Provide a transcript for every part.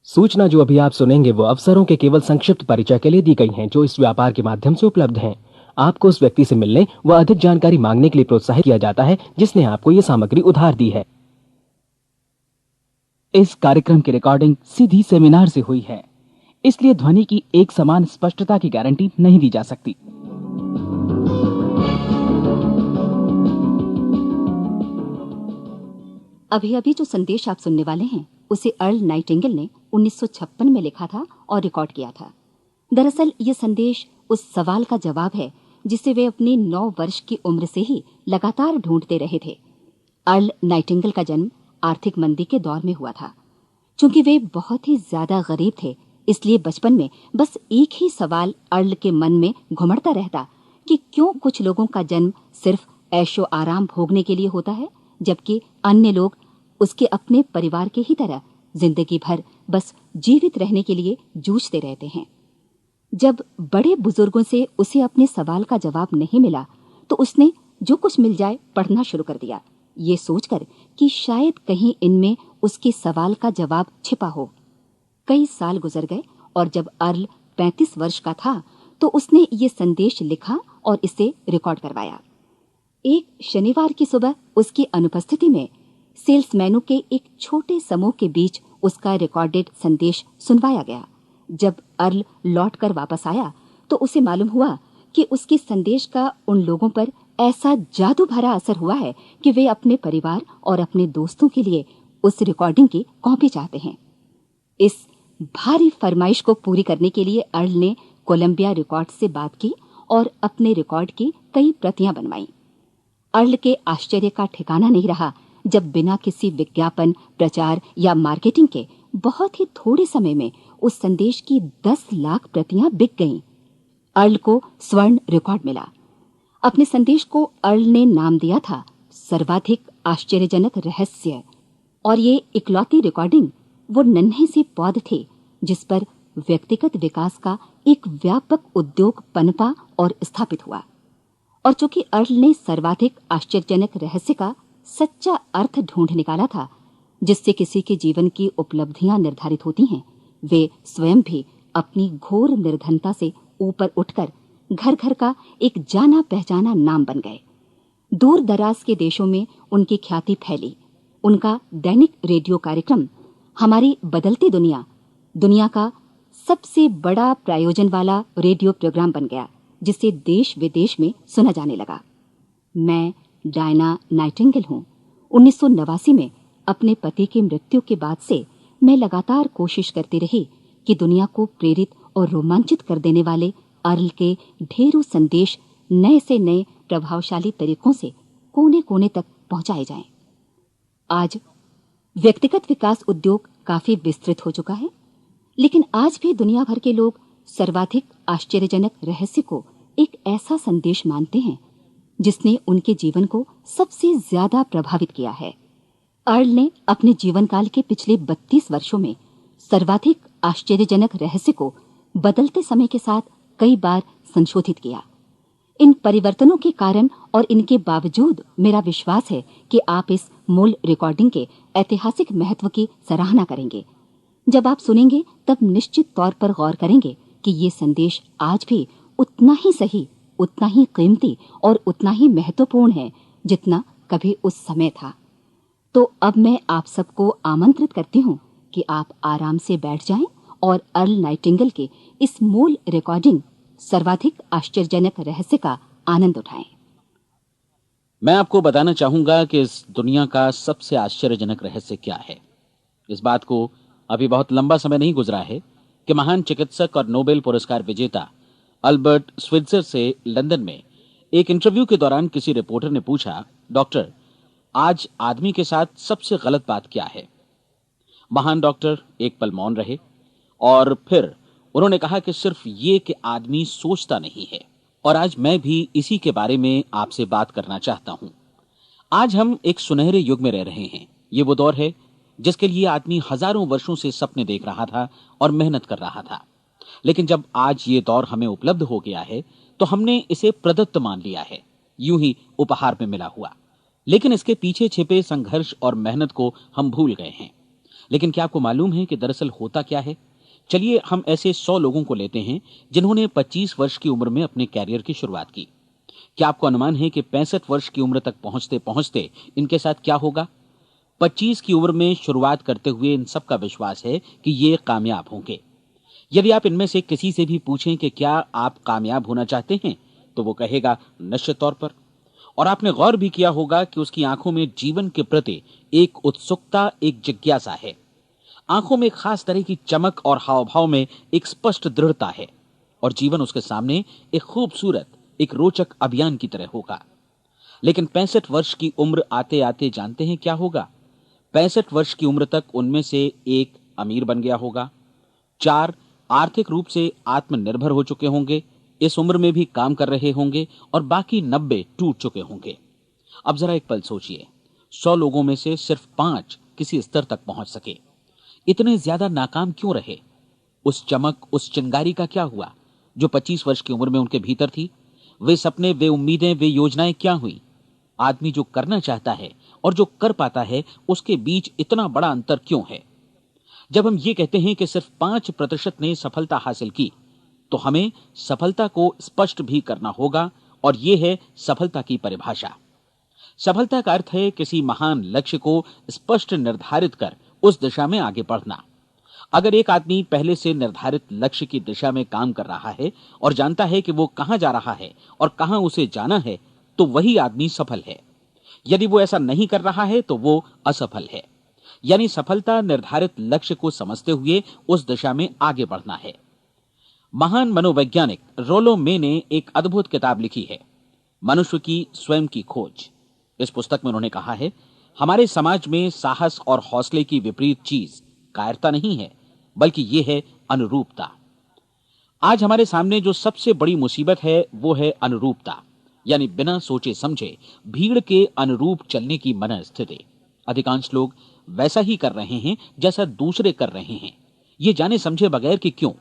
सूचना जो अभी आप सुनेंगे वो अवसरों के केवल संक्षिप्त परिचय के लिए दी गई हैं जो इस व्यापार के माध्यम से उपलब्ध हैं। आपको उस व्यक्ति से मिलने व अधिक जानकारी मांगने के लिए प्रोत्साहित किया जाता है जिसने आपको ये सामग्री उधार दी है। इस कार्यक्रम की रिकॉर्डिंग सीधी सेमिनार से हुई है, इसलिए ध्वनि की एक समान स्पष्टता की गारंटी नहीं दी जा सकती। अभी अभी जो संदेश आप सुनने वाले हैं उसे अर्ल नाइटिंगेल ने 1956 में लिखा था और रिकॉर्ड किया था। दरअसल ये संदेश उस सवाल का जवाब है जिसे वे अपनी 9 वर्ष की उम्र से ही लगातार ढूंढते रहे थे। अर्ल नाइटिंगेल का जन्म आर्थिक मंदी के दौर में हुआ था। चूंकि वे बहुत ही ज्यादा गरीब थे, इसलिए बचपन में बस एक ही सवाल अर्ल के मन में घुमड़ता रहता कि क्यों कुछ लोगों का जन्म सिर्फ ऐशो आराम भोगने के लिए होता है, जबकि अन्य लोग उसके अपने परिवार के ही तरह जिंदगी भर बस जीवित रहने के लिए जूझते रहते हैं। जब बड़े बुजुर्गों से उसे अपने सवाल का जवाब नहीं मिला तो उसने जो कुछ मिल जाए पढ़ना शुरू कर दिया, ये सोचकर कि शायद कहीं इनमें उसके सवाल का जवाब छिपा हो। कई साल गुजर गए और जब अर्ल 35 वर्ष का था तो उसने ये संदेश लिखा और इसे रिकॉर्ड करवाया। एक शनिवार की सुबह उसकी अनुपस्थिति में सेल्समैनों के एक छोटे समूह के बीच उसका रिकॉर्डेड संदेश सुनवाया गया। जब अर्ल लौटकर वापस आया तो उसे मालूम हुआ कि उसके संदेश का उन लोगों पर ऐसा जादू भरा असर हुआ है कि वे अपने परिवार और अपने दोस्तों के लिए उस रिकॉर्डिंग की कॉपी चाहते हैं। इस भारी फरमाइश को पूरी करने के लिए अर्ल ने कोलंबिया रिकॉर्ड से बात की और अपने रिकॉर्ड की कई प्रतियां बनवाई। अर्ल के आश्चर्य का ठिकाना नहीं रहा जब बिना किसी विज्ञापन, प्रचार या मार्केटिंग के बहुत ही थोड़े समय में उस संदेश की 10 लाख प्रतियां बिक गईं। अर्ल को स्वर्ण रिकॉर्ड मिला। अपने संदेश को अर्ल ने नाम दिया था सर्वाधिक आश्चर्यजनक रहस्य, और ये इकलौती रिकॉर्डिंग वो नन्हे से पौध थे जिस पर व्यक्तिगत विकास का एक व्यापक उद्योग पनपा और स्थापित हुआ। और चूंकि अर्ल ने सर्वाधिक आश्चर्यजनक रहस्य का सच्चा अर्थ ढूंढ निकाला था, जिससे किसी के जीवन की उपलब्धियां निर्धारित होती हैं, वे स्वयं भी अपनी घोर निर्धनता से ऊपर उठकर घर घर का एक जाना पहचाना नाम बन गए। दूर दराज के देशों में उनकी ख्याति फैली। उनका दैनिक रेडियो कार्यक्रम हमारी बदलती दुनिया का सबसे बड़ा प्रायोजन वाला रेडियो प्रोग्राम बन गया, जिसे देश विदेश में सुना जाने लगा। मैं डायना नाइटिंगेल हूँ। 1989 में अपने पति की मृत्यु के बाद से मैं लगातार कोशिश करती रही कि दुनिया को प्रेरित और रोमांचित कर देने वाले अर्ल के ढेरों संदेश नए से नए प्रभावशाली तरीकों से कोने कोने तक पहुंचाए जाएं। आज व्यक्तिगत विकास उद्योग काफी विस्तृत हो चुका है, लेकिन आज भी दुनिया भर के लोग सर्वाधिक आश्चर्यजनक रहस्य को एक ऐसा संदेश मानते हैं जिसने उनके जीवन को सबसे ज्यादा प्रभावित किया है। अर्ल ने अपने जीवन काल के पिछले 32 वर्षों में सर्वाधिक आश्चर्यजनक रहस्य को बदलते समय के साथ कई बार संशोधित किया। इन परिवर्तनों के कारण और इनके बावजूद मेरा विश्वास है कि आप इस मूल रिकॉर्डिंग के ऐतिहासिक महत्व की सराहना करेंगे। जब आप सुनेंगे तब निश्चित तौर पर गौर करेंगे कि ये संदेश आज भी उतना ही सही, उतना ही कीमती और उतना ही महत्वपूर्ण है जितना कभी उस समय था। तो अब मैं आप सबको आमंत्रित करती हूँ कि आप आराम से बैठ जाएं और अर्ल नाइटिंगेल के इस मूल रिकॉर्डिंग सर्वाधिक आश्चर्यजनक रहस्य का आनंद उठाएं। मैं आपको बताना चाहूंगा कि इस दुनिया का सबसे आश्चर्यजनक रहस्य क्या है। इस बात को अभी बहुत लंबा समय नहीं गुजरा है कि महान चिकित्सक और नोबेल पुरस्कार विजेता अल्बर्ट स्विट्जर से लंदन में एक इंटरव्यू के दौरान किसी रिपोर्टर ने पूछा, डॉक्टर, आज आदमी के साथ सबसे गलत बात क्या है? महान डॉक्टर एक पल मौन रहे और फिर उन्होंने कहा कि सिर्फ ये कि आदमी सोचता नहीं है। और आज मैं भी इसी के बारे में आपसे बात करना चाहता हूं। आज हम एक सुनहरे युग में रह रहे हैं। ये वो दौर है जिसके लिए आदमी हजारों वर्षों से सपने देख रहा था और मेहनत कर रहा था। लेकिन जब आज ये दौर हमें उपलब्ध हो गया है तो हमने इसे प्रदत्त मान लिया है, यूं ही उपहार में मिला हुआ। लेकिन इसके पीछे छिपे संघर्ष और मेहनत को हम भूल गए हैं। लेकिन क्या आपको मालूम है कि दरअसल होता क्या है? चलिए हम ऐसे 100 लोगों को लेते हैं जिन्होंने 25 वर्ष की उम्र में अपने कैरियर की शुरुआत की। क्या आपको अनुमान है कि 65 वर्ष की उम्र तक पहुंचते पहुंचते इनके साथ क्या होगा? 25 की उम्र में शुरुआत करते हुए इन सब का विश्वास है कि ये कामयाब होंगे। यदि आप इनमें से किसी से भी पूछें कि क्या आप कामयाब होना चाहते हैं, तो वो कहेगा निश्चित तौर पर। और आपने गौर भी किया होगा कि उसकी आंखों में जीवन के प्रति एक उत्सुकता, एक जिज्ञासा है। आंखों में खास तरह की चमक और हाव भाव में एक स्पष्ट दृढ़ता है और जीवन उसके सामने एक खूबसूरत, एक रोचक अभियान की तरह होगा। लेकिन 65 वर्ष की उम्र आते आते जानते हैं क्या होगा? 65 वर्ष की उम्र तक उनमें से एक अमीर बन गया होगा, 4 आर्थिक रूप से आत्मनिर्भर हो चुके होंगे, इस उम्र में भी काम कर रहे होंगे और बाकी 90 टूट चुके होंगे। अब जरा एक पल सोचिए, 100 लोगों में से सिर्फ 5 किसी स्तर तक पहुंच सके। इतने ज्यादा नाकाम क्यों रहे? उस चमक, उस चिंगारी का क्या हुआ जो 25 वर्ष की उम्र में उनके भीतर थी? वे सपने, वे उम्मीदें, वे योजनाएं क्या हुई? आदमी जो करना चाहता है और जो कर पाता है, उसके बीच इतना बड़ा अंतर क्यों है? जब हम ये कहते हैं कि सिर्फ 5% ने सफलता हासिल की, तो हमें सफलता को स्पष्ट भी करना होगा, और यह है सफलता की परिभाषा। सफलता का अर्थ है किसी महान लक्ष्य को स्पष्ट निर्धारित कर उस दिशा में आगे बढ़ना। अगर एक आदमी पहले से निर्धारित लक्ष्य की दिशा में काम कर रहा है और जानता है कि वो कहां जा रहा है और कहां उसे जाना है, तो वही आदमी सफल है। यदि वो ऐसा नहीं कर रहा है तो वो असफल है। यानी सफलता निर्धारित लक्ष्य को समझते हुए उस दिशा में आगे बढ़ना है। महान मनोवैज्ञानिक रोलो मे ने एक अद्भुत किताब लिखी है, मनुष्य की स्वयं की खोज। इस पुस्तक में उन्होंने कहा है, हमारे समाज में साहस और हौसले की विपरीत चीज कायरता नहीं है, बल्कि यह है अनुरूपता। आज हमारे सामने जो सबसे बड़ी मुसीबत है वो है अनुरूपता, यानी बिना सोचे समझे भीड़ के अनुरूप चलने की मनस्थिति। अधिकांश लोग वैसा ही कर रहे हैं जैसा दूसरे कर रहे हैं, ये जाने समझे बगैर कि क्यों।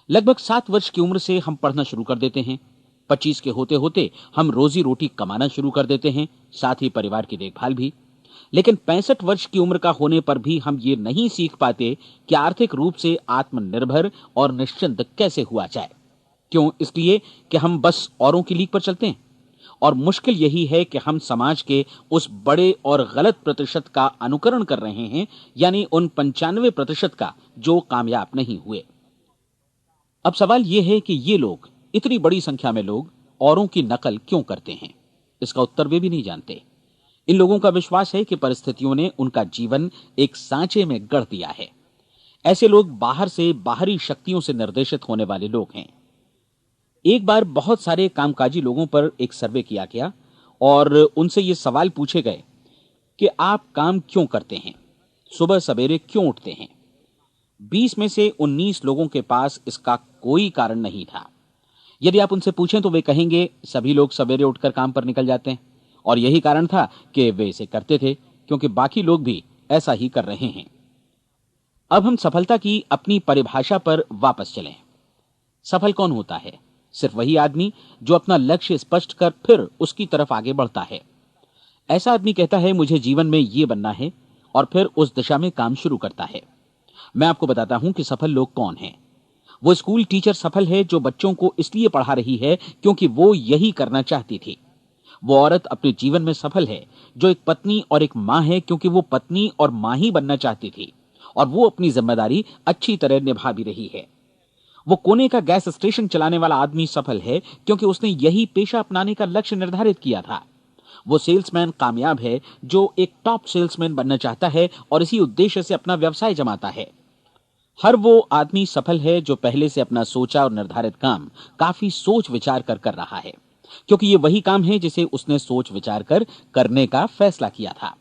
लगभग 7 वर्ष की उम्र से हम पढ़ना शुरू कर देते हैं, 25 के होते होते हम रोजी रोटी कमाना शुरू कर देते हैं, साथ ही परिवार की देखभाल भी। लेकिन 65 वर्ष की उम्र का होने पर भी हम ये नहीं सीख पाते कि आर्थिक रूप से आत्मनिर्भर और निश्चिंत कैसे हुआ जाए। क्यों? इसलिए कि हम बस औरों की लीक पर चलते हैं। और मुश्किल यही है कि हम समाज के उस बड़े और गलत प्रतिशत का अनुकरण कर रहे हैं, यानी उन 95% का जो कामयाब नहीं हुए। अब सवाल यह है कि ये लोग, इतनी बड़ी संख्या में लोग, औरों की नकल क्यों करते हैं? इसका उत्तर वे भी नहीं जानते। इन लोगों का विश्वास है कि परिस्थितियों ने उनका जीवन एक सांचे में गढ़ दिया है। ऐसे लोग बाहर से, बाहरी शक्तियों से निर्देशित होने वाले लोग हैं। एक बार बहुत सारे कामकाजी लोगों पर एक सर्वे किया गया और उनसे ये सवाल पूछे गए कि आप काम क्यों करते हैं, सुबह सवेरे क्यों उठते हैं? 20 में से 19 लोगों के पास इसका कोई कारण नहीं था। यदि आप उनसे पूछें तो वे कहेंगे सभी लोग सवेरे उठकर काम पर निकल जाते हैं, और यही कारण था कि वे इसे करते थे क्योंकि बाकी लोग भी ऐसा ही कर रहे हैं। अब हम सफलता की अपनी परिभाषा पर वापस चलें। सफल कौन होता है? सिर्फ वही आदमी जो अपना लक्ष्य स्पष्ट कर फिर उसकी तरफ आगे बढ़ता है। ऐसा आदमी कहता है मुझे जीवन में ये बनना है, और फिर उस दिशा में काम शुरू करता है। मैं आपको बताता हूं कि सफल लोग कौन हैं। वो स्कूल टीचर सफल है जो बच्चों को इसलिए पढ़ा रही है क्योंकि वो यही करना चाहती थी। वो औरत अपने जीवन में सफल है जो एक पत्नी और एक मां है क्योंकि वो पत्नी और मां ही बनना चाहती थी, और वो अपनी जिम्मेदारी अच्छी तरह निभा भी रही है। वो कोने का गैस स्टेशन चलाने वाला आदमी सफल है क्योंकि उसने यही पेशा अपनाने का लक्ष्य निर्धारित किया था। वो सेल्समैन कामयाब है जो एक टॉप सेल्समैन बनना चाहता है और इसी उद्देश्य से अपना व्यवसाय जमाता है। हर वो आदमी सफल है जो पहले से अपना सोचा और निर्धारित काम काफी सोच विचार कर रहा है, क्योंकि ये वही काम है जिसे उसने सोच विचार कर करने का फैसला किया था।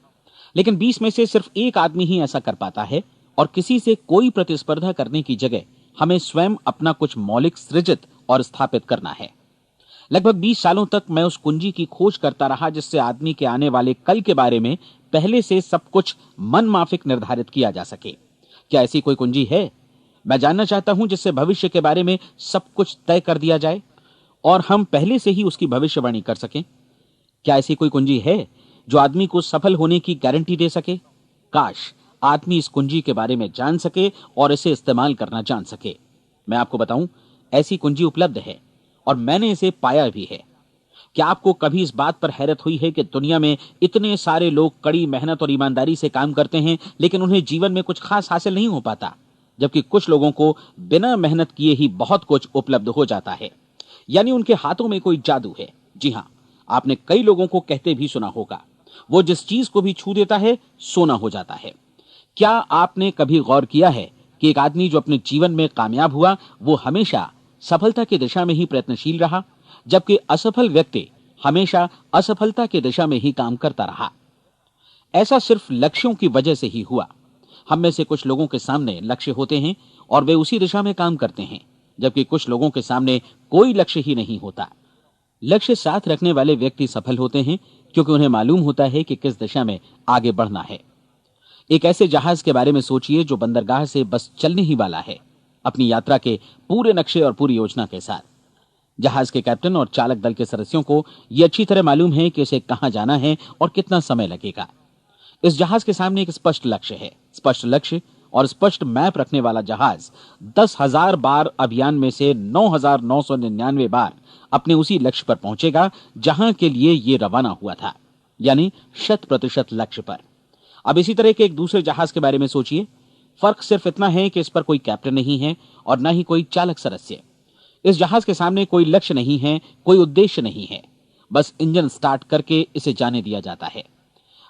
लेकिन 20 में से सिर्फ एक आदमी ही ऐसा कर पाता है, और किसी से कोई प्रतिस्पर्धा करने की जगह हमें स्वयं अपना कुछ मौलिक सृजित और स्थापित करना है। लगभग 20 सालों तक मैं उस कुंजी की खोज करता रहा जिससे आदमी के आने वाले कल के बारे में पहले से सब कुछ मन माफिक निर्धारित किया जा सके। क्या ऐसी कोई कुंजी है? मैं जानना चाहता हूं जिससे भविष्य के बारे में सब कुछ तय कर दिया जाए और हम पहले से ही उसकी भविष्यवाणी कर सकें। क्या ऐसी कोई कुंजी है जो आदमी को सफल होने की गारंटी दे सके? काश आदमी इस कुंजी के बारे में जान सके और इसे इस्तेमाल करना जान सके। मैं आपको बताऊं, ऐसी कुंजी उपलब्ध है और मैंने इसे पाया भी है। क्या आपको कभी इस बात पर हैरत हुई है कि दुनिया में इतने सारे लोग कड़ी मेहनत और ईमानदारी से काम करते हैं, लेकिन उन्हें जीवन में कुछ खास हासिल नहीं हो पाता, जबकि कुछ लोगों को बिना मेहनत किए ही बहुत कुछ उपलब्ध हो जाता है। यानी उनके हाथों में कोई जादू है। जी हां, आपने कई लोगों को कहते भी सुना होगा, वो जिस चीज को भी छू देता है सोना हो जाता है। क्या आपने कभी गौर किया है कि एक आदमी जो अपने जीवन में कामयाब हुआ, वो हमेशा सफलता की दिशा में ही प्रयत्नशील रहा, जबकि असफल व्यक्ति हमेशा असफलता की दिशा में ही काम करता रहा। ऐसा सिर्फ लक्ष्यों की वजह से ही हुआ। हम में से कुछ लोगों के सामने लक्ष्य होते हैं और वे उसी दिशा में काम करते हैं, जबकि कुछ लोगों के सामने कोई लक्ष्य ही नहीं होता। लक्ष्य साथ रखने वाले व्यक्ति सफल होते हैं, क्योंकि उन्हें मालूम होता है कि किस दिशा में आगे बढ़ना है। एक ऐसे जहाज के बारे में सोचिए जो बंदरगाह से बस चलने ही वाला है, अपनी यात्रा के पूरे नक्शे और पूरी योजना के साथ। जहाज के कैप्टन और चालक दल के सदस्यों को यह अच्छी तरह मालूम है कि उसे कहां जाना है और कितना समय लगेगा। इस जहाज के सामने एक स्पष्ट लक्ष्य है। स्पष्ट लक्ष्य और स्पष्ट मैप रखने वाला जहाज 10,000 बार अभियान में से 9,999 बार अपने उसी लक्ष्य पर पहुंचेगा जहां के लिए यह रवाना हुआ था, यानी 100% लक्ष्य पर। अब इसी तरह के एक दूसरे जहाज के बारे में सोचिए। फर्क सिर्फ इतना है कि इस पर कोई कैप्टन नहीं है और न ही कोई चालक सदस्य। इस जहाज के सामने कोई लक्ष्य नहीं है, कोई उद्देश्य नहीं है, बस इंजन स्टार्ट करके इसे जाने दिया जाता है।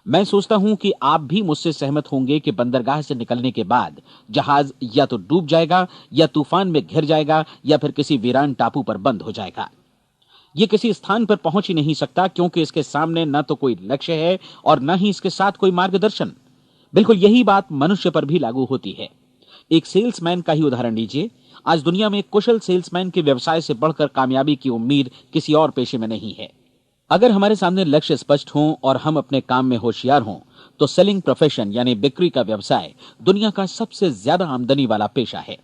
मैं सोचता हूं कि आप भी मुझसे सहमत होंगे कि बंदरगाह से निकलने के बाद जहाज या तो डूब जाएगा, या तूफान में घिर जाएगा, या फिर किसी वीरान टापू पर बंद हो जाएगा। ये किसी स्थान पर पहुंच ही नहीं सकता, क्योंकि इसके सामने न तो कोई लक्ष्य है और न ही इसके साथ कोई मार्गदर्शन। बिल्कुल यही बात मनुष्य पर भी लागू होती है। एक सेल्समैन का ही उदाहरण लीजिए। आज दुनिया में कुशल सेल्समैन के व्यवसाय से बढ़कर कामयाबी की उम्मीद किसी और पेशे में नहीं है। अगर हमारे सामने लक्ष्य स्पष्ट हो और हम अपने काम में होशियार हों, तो सेलिंग प्रोफेशन यानी बिक्री का व्यवसाय दुनिया का सबसे ज्यादा आमदनी वाला पेशा है।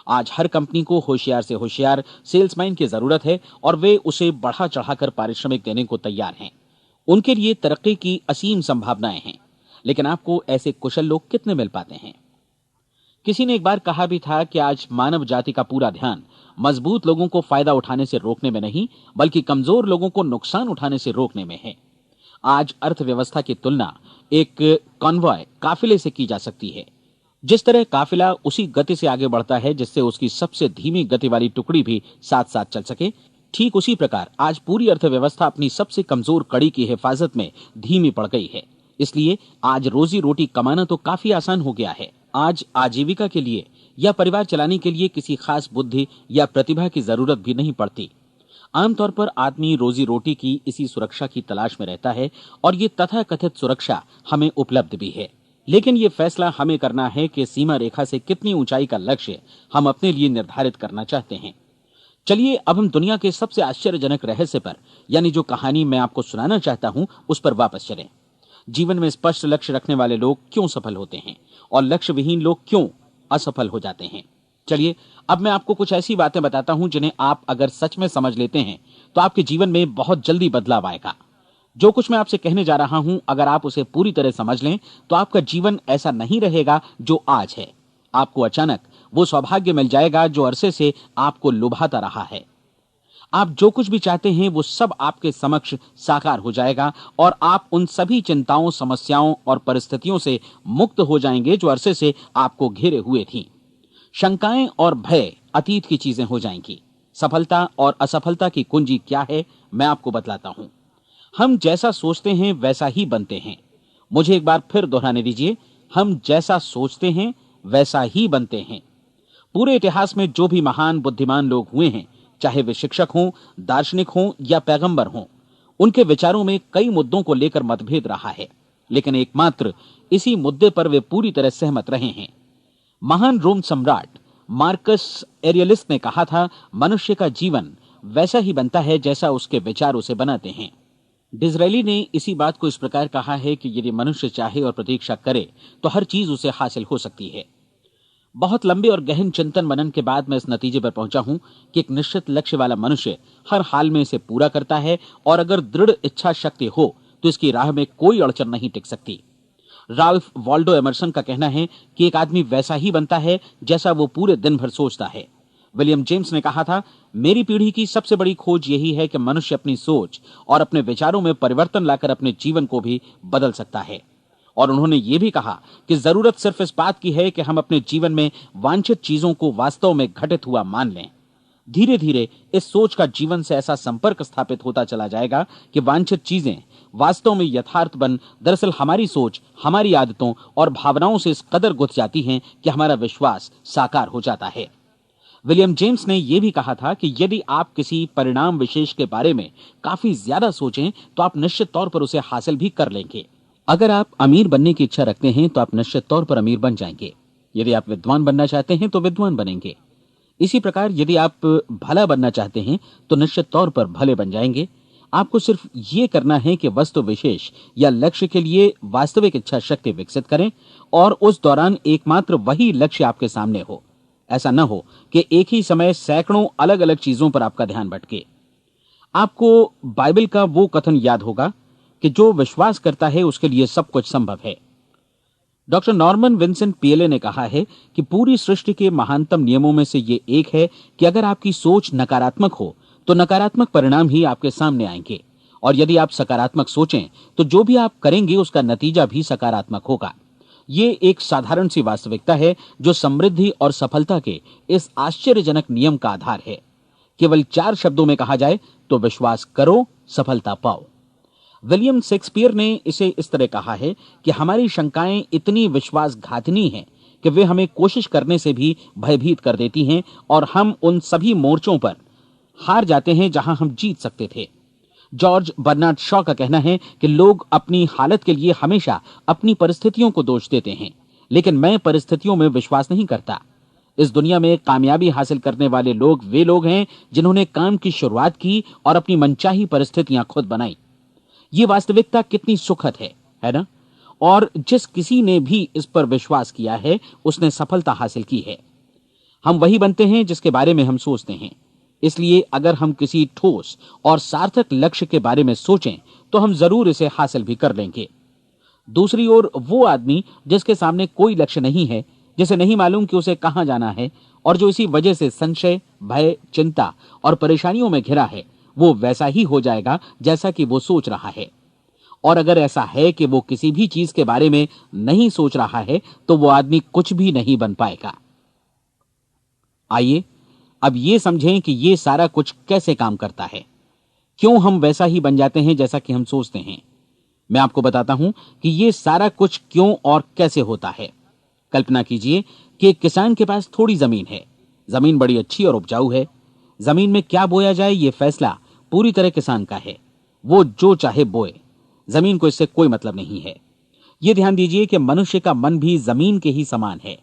आज हर कंपनी को होशियार से होशियार सेल्समैन की जरूरत है और वे उसे बढ़ा चढ़ाकर पारिश्रमिक देने को तैयार हैं। उनके लिए तरक्की की असीम संभावनाएं हैं, लेकिन आपको ऐसे कुशल लोग कितने मिल पाते हैं? किसी ने एक बार कहा भी था कि आज मानव जाति का पूरा ध्यान मजबूत लोगों को फायदा उठाने से रोकने में नहीं, बल्कि कमजोर लोगों को नुकसान उठाने से रोकने में है। आज अर्थव्यवस्था की तुलना एक कॉन्वॉय काफिले से की जा सकती है। जिस तरह काफिला उसी गति से आगे बढ़ता है जिससे उसकी सबसे धीमी गति वाली टुकड़ी भी साथ साथ चल सके, ठीक उसी प्रकार आज पूरी अर्थव्यवस्था अपनी सबसे कमजोर कड़ी की हिफाजत में धीमी पड़ गई है। इसलिए आज रोजी रोटी कमाना तो काफी आसान हो गया है। आज आजीविका के लिए या परिवार चलाने के लिए किसी खास बुद्धि या प्रतिभा की जरूरत भी नहीं पड़ती। आमतौर पर आदमी रोजी रोटी की इसी सुरक्षा की तलाश में रहता है और ये तथाकथित सुरक्षा हमें उपलब्ध भी है। लेकिन ये फैसला हमें करना है कि सीमा रेखा से कितनी ऊंचाई का लक्ष्य हम अपने लिए निर्धारित करना चाहते हैं। चलिए अब हम दुनिया के सबसे आश्चर्यजनक रहस्य पर, यानी जो कहानी मैं आपको सुनाना चाहता हूं, उस पर वापस चलें। जीवन में स्पष्ट लक्ष्य रखने वाले लोग क्यों सफल होते हैं और लक्ष्य विहीन लोग क्यों असफल हो जाते हैं? चलिए अब मैं आपको कुछ ऐसी बातें बताता हूं जिन्हें आप अगर सच में समझ लेते हैं तो आपके जीवन में बहुत जल्दी बदलाव आएगा। जो कुछ मैं आपसे कहने जा रहा हूं, अगर आप उसे पूरी तरह समझ लें तो आपका जीवन ऐसा नहीं रहेगा जो आज है। आपको अचानक वो सौभाग्य मिल जाएगा जो अरसे से आपको लुभाता रहा है। आप जो कुछ भी चाहते हैं वो सब आपके समक्ष साकार हो जाएगा और आप उन सभी चिंताओं, समस्याओं और परिस्थितियों से मुक्त हो जाएंगे जो अरसे से आपको घेरे हुए थी। शंकाएं और भय अतीत की चीजें हो जाएंगी। सफलता और असफलता की कुंजी क्या है, मैं आपको बतलाता हूं। हम जैसा सोचते हैं वैसा ही बनते हैं। मुझे एक बार फिर दोहराने दीजिए, हम जैसा सोचते हैं वैसा ही बनते हैं। पूरे इतिहास में जो भी महान बुद्धिमान लोग हुए हैं, चाहे वे शिक्षक हों, दार्शनिक हों या पैगंबर हों, उनके विचारों में कई मुद्दों को लेकर मतभेद रहा है, लेकिन एकमात्र इसी मुद्दे पर वे पूरी तरह सहमत रहे हैं। महान रोम सम्राट मार्कस एरियलिस ने कहा था, मनुष्य का जीवन वैसा ही बनता है जैसा उसके विचार उसे बनाते हैं। डिज़रायली ने इसी बात को इस प्रकार कहा है कि यदि मनुष्य चाहे और प्रतीक्षा करे तो हर चीज उसे हासिल हो सकती है। बहुत लंबे और गहन चिंतन मनन के बाद मैं इस नतीजे पर पहुंचा हूं कि एक निश्चित लक्ष्य वाला मनुष्य हर हाल में इसे पूरा करता है और अगर दृढ़ इच्छा शक्ति हो तो इसकी राह में कोई अड़चन नहीं टिक सकती। राल्फ वॉल्डो एमर्सन का कहना है कि एक आदमी वैसा ही बनता है जैसा वो पूरे दिन भर सोचता है। विलियम जेम्स ने कहा था, मेरी पीढ़ी की सबसे बड़ी खोज यही है कि मनुष्य अपनी सोच और अपने विचारों में परिवर्तन लाकर अपने जीवन को भी बदल सकता है। और उन्होंने ये भी कहा कि जरूरत सिर्फ इस बात की है कि हम अपने जीवन में वांछित चीजों को वास्तव में घटित हुआ मान लें। धीरे धीरे इस सोच का जीवन से ऐसा संपर्क स्थापित होता चला जाएगा कि वांछित चीजें वास्तव में यथार्थ बन दरअसल हमारी सोच, हमारी आदतों और भावनाओं से इस कदर गुथ जाती हैं कि हमारा विश्वास साकार हो जाता है। विलियम जेम्स ने यह भी कहा था कि यदि आप किसी परिणाम विशेष के बारे में काफी ज्यादा सोचें तो आप निश्चित तौर पर उसे हासिल भी कर लेंगे। अगर आप अमीर बनने की इच्छा रखते हैं तो आप निश्चित तौर पर अमीर बन जाएंगे। यदि आप विद्वान बनना चाहते हैं तो विद्वान बनेंगे। इसी प्रकार यदि आप भला बनना चाहते हैं तो निश्चित तौर पर भले बन जाएंगे। आपको सिर्फ ये करना है कि वस्तु विशेष या लक्ष्य के लिए वास्तविक इच्छा शक्ति विकसित करें और उस दौरान एकमात्र वही लक्ष्य आपके सामने हो। ऐसा न हो कि एक ही समय सैकड़ों अलग अलग चीजों पर आपका ध्यान भटके। आपको बाइबल का वो कथन याद होगा कि जो विश्वास करता है उसके लिए सब कुछ संभव है। डॉक्टर नॉर्मन विंसेंट पीएले ने कहा है कि पूरी सृष्टि के महानतम नियमों में से ये एक है कि अगर आपकी सोच नकारात्मक हो तो नकारात्मक परिणाम ही आपके सामने आएंगे, और यदि आप सकारात्मक सोचें तो जो भी आप करेंगे उसका नतीजा भी सकारात्मक होगा। ये एक साधारण सी वास्तविकता है जो समृद्धि और सफलता के इस आश्चर्यजनक नियम का आधार है। केवल 4 शब्दों में कहा जाए तो विश्वास करो, सफलता पाओ। विलियम शेक्सपियर ने इसे इस तरह कहा है कि हमारी शंकाएं इतनी विश्वासघातिनी हैं कि वे हमें कोशिश करने से भी भयभीत कर देती हैं और हम उन सभी मोर्चों पर हार जाते हैं जहां हम जीत सकते थे। जॉर्ज बर्नार्ड शॉ का कहना है कि लोग अपनी हालत के लिए हमेशा अपनी परिस्थितियों को दोष देते हैं, लेकिन मैं परिस्थितियों में विश्वास नहीं करता। इस दुनिया में कामयाबी हासिल करने वाले लोग वे लोग हैं जिन्होंने काम की शुरुआत की और अपनी मनचाही परिस्थितियां खुद बनाई। ये वास्तविकता कितनी सुखद है ना? और जिस किसी ने भी इस पर विश्वास किया है उसने सफलता हासिल की है। हम वही बनते हैं जिसके बारे में हम सोचते हैं। इसलिए अगर हम किसी ठोस और सार्थक लक्ष्य के बारे में सोचें तो हम जरूर इसे हासिल भी कर लेंगे। दूसरी ओर वो आदमी जिसके सामने कोई लक्ष्य नहीं है, जिसे नहीं मालूम कि उसे कहां जाना है और जो इसी वजह से संशय, भय, चिंता और परेशानियों में घिरा है, वो वैसा ही हो जाएगा जैसा कि वो सोच रहा है। और अगर ऐसा है कि वो किसी भी चीज के बारे में नहीं सोच रहा है तो वो आदमी कुछ भी नहीं बन पाएगा। आइए अब ये समझें कि ये सारा कुछ कैसे काम करता है, क्यों हम वैसा ही बन जाते हैं जैसा कि हम सोचते हैं। मैं आपको बताता हूं कि ये सारा कुछ क्यों और कैसे होता है। कल्पना कीजिए कि एक किसान के पास थोड़ी जमीन है। जमीन बड़ी अच्छी और उपजाऊ है। जमीन में क्या बोया जाए ये फैसला पूरी तरह किसान का है। वो जो चाहे बोए, जमीन को इससे कोई मतलब नहीं है। ये ध्यान दीजिए कि मनुष्य का मन भी जमीन के ही समान है,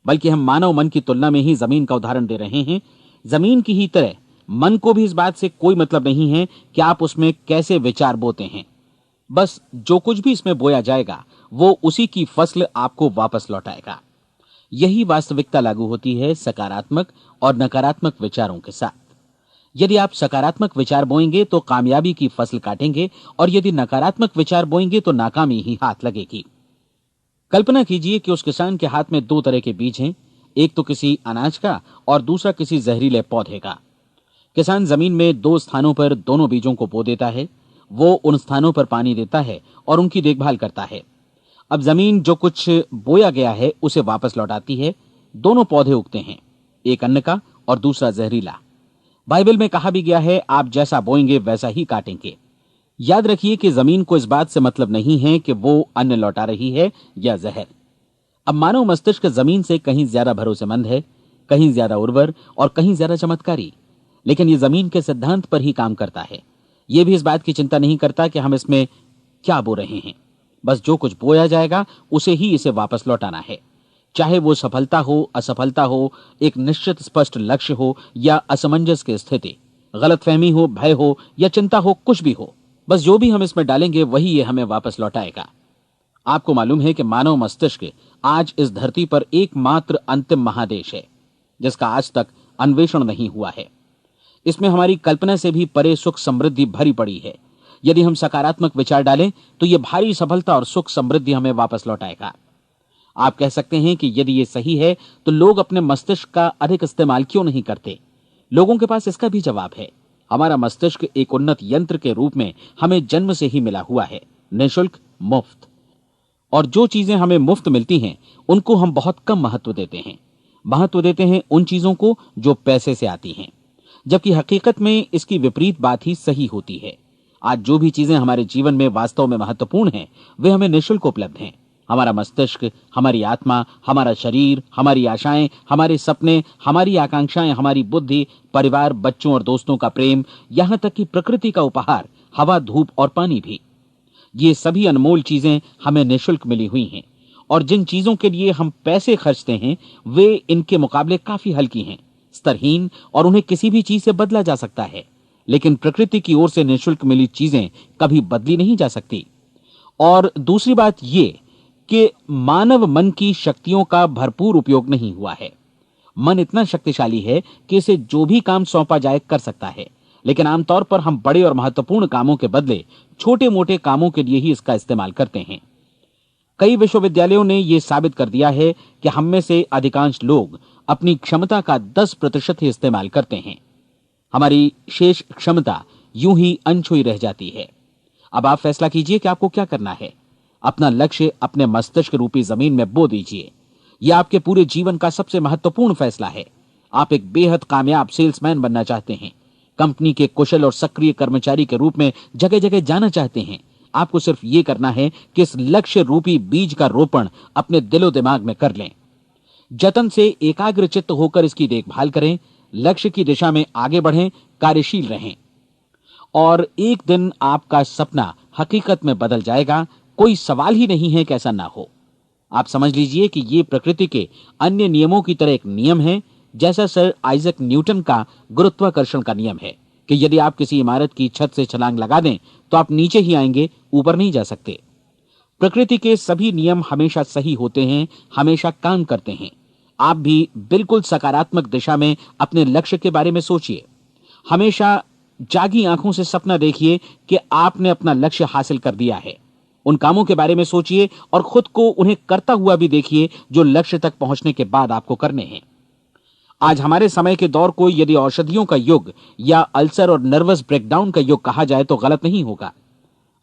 बल्कि हम मानव मन की तुलना में ही जमीन का उदाहरण दे रहे हैं। जमीन की ही तरह मन को भी इस बात से कोई मतलब नहीं है कि आप उसमें कैसे विचार बोते हैं। बस जो कुछ भी इसमें बोया जाएगा वो उसी की फसल आपको वापस लौटाएगा। यही वास्तविकता लागू होती है सकारात्मक और नकारात्मक विचारों के साथ। यदि आप सकारात्मक विचार बोएंगे तो कामयाबी की फसल काटेंगे, और यदि नकारात्मक विचार बोएंगे तो नाकामी ही हाथ लगेगी। कल्पना कीजिए कि उस किसान के हाथ में 2 तरह के बीज हैं, एक तो किसी अनाज का और दूसरा किसी जहरीले पौधे का। किसान जमीन में 2 स्थानों पर दोनों बीजों को बो देता है। वो उन स्थानों पर पानी देता है और उनकी देखभाल करता है। अब जमीन जो कुछ बोया गया है उसे वापस लौटाती है। दोनों पौधे उगते हैं, एक अन्न का और दूसरा जहरीला। बाइबल में कहा भी गया है, आप जैसा बोएंगे वैसा ही काटेंगे। याद रखिए कि जमीन को इस बात से मतलब नहीं है कि वो अन्न लौटा रही है या जहर। अब मानव मस्तिष्क जमीन से कहीं ज्यादा भरोसेमंद है, कहीं ज्यादा उर्वर और कहीं ज्यादा चमत्कारी, लेकिन ये जमीन के सिद्धांत पर ही काम करता है। ये भी इस बात की चिंता नहीं करता कि हम इसमें क्या बो रहे हैं। बस जो कुछ बोया जाएगा उसे ही इसे वापस लौटाना है, चाहे वो सफलता हो, असफलता हो, एक निश्चित स्पष्ट लक्ष्य हो या असमंजस की स्थिति, गलतफहमी हो, भय हो या चिंता हो, कुछ भी हो। बस जो भी हम इसमें डालेंगे वही ये हमें वापस लौटाएगा। आपको मालूम है कि मानव मस्तिष्क आज इस धरती पर एकमात्र अंतिम महादेश है जिसका आज तक अन्वेषण नहीं हुआ है। इसमें हमारी कल्पना से भी परे सुख समृद्धि भरी पड़ी है। यदि हम सकारात्मक विचार डालें तो यह भारी सफलता और सुख समृद्धि हमें वापस लौटाएगा। आप कह सकते हैं कि यदि ये सही है तो लोग अपने मस्तिष्क का अधिक इस्तेमाल क्यों नहीं करते? लोगों के पास इसका भी जवाब है। हमारा मस्तिष्क एक उन्नत यंत्र के रूप में हमें जन्म से ही मिला हुआ है, निःशुल्क, मुफ्त। और जो चीजें हमें मुफ्त मिलती हैं उनको हम बहुत कम महत्व देते हैं। महत्व देते हैं उन चीजों को जो पैसे से आती हैं, जबकि हकीकत में इसकी विपरीत बात ही सही होती है। आज जो भी चीजें हमारे जीवन में वास्तव में महत्वपूर्ण हैं वे हमें निःशुल्क उपलब्ध हैं। हमारा मस्तिष्क, हमारी आत्मा, हमारा शरीर, हमारी आशाएं, हमारे सपने, हमारी आकांक्षाएं, हमारी बुद्धि, परिवार, बच्चों और दोस्तों का प्रेम, यहां तक कि प्रकृति का उपहार, हवा, धूप और पानी भी, ये सभी अनमोल चीजें हमें निःशुल्क मिली हुई हैं। और जिन चीजों के लिए हम पैसे खर्चते हैं वे इनके मुकाबले काफी हल्की हैं, स्तरहीन, और उन्हें किसी भी चीज से बदला जा सकता है। लेकिन प्रकृति की ओर से निःशुल्क मिली चीजें कभी बदली नहीं जा सकती। और दूसरी बात ये कि मानव मन की शक्तियों का भरपूर उपयोग नहीं हुआ है। मन इतना शक्तिशाली है कि इसे जो भी काम सौंपा जाए कर सकता है, लेकिन आमतौर पर हम बड़े और महत्वपूर्ण कामों के बदले छोटे मोटे कामों के लिए ही इसका इस्तेमाल करते हैं। कई विश्वविद्यालयों ने यह साबित कर दिया है कि हम में से अधिकांश लोग अपनी क्षमता का 10% ही इस्तेमाल करते हैं। हमारी शेष क्षमता यूं ही अनछुई रह जाती है। अब आप फैसला कीजिए कि आपको क्या करना है। अपना लक्ष्य अपने मस्तिष्क रूपी जमीन में बो दीजिए। यह आपके पूरे जीवन का सबसे महत्वपूर्ण फैसला है। आप एक बेहद कामयाब सेल्समैन बनना चाहते हैं, कंपनी के कुशल और सक्रिय कर्मचारी के रूप में जगह जगह जाना चाहते हैं। आपको सिर्फ ये करना है कि इस लक्ष्य रूपी बीज का रोपण अपने दिलो दिमाग में कर लें। जतन से एकाग्रचित्त होकर इसकी देखभाल करें, लक्ष्य की दिशा में आगे बढ़ें, कार्यशील रहें, और एक दिन आपका सपना हकीकत में बदल जाएगा। कोई सवाल ही नहीं है कि ऐसा ना हो। आप समझ लीजिए कि ये प्रकृति के अन्य नियमों की तरह एक नियम है, जैसा सर आइजक न्यूटन का गुरुत्वाकर्षण का नियम है कि यदि आप किसी इमारत की छत से छलांग लगा दें तो आप नीचे ही आएंगे, ऊपर नहीं जा सकते। प्रकृति के सभी नियम हमेशा सही होते हैं, हमेशा काम करते हैं। आप भी बिल्कुल सकारात्मक दिशा में अपने लक्ष्य के बारे में सोचिए। हमेशा जागी आंखों से सपना देखिए कि आपने अपना लक्ष्य हासिल कर दिया है। उन कामों के बारे में सोचिए और खुद को उन्हें करता हुआ भी देखिए जो लक्ष्य तक पहुंचने के बाद आपको करने हैं। आज हमारे समय के दौर को यदि औषधियों का युग या अल्सर और नर्वस ब्रेकडाउन का युग कहा जाए तो गलत नहीं होगा।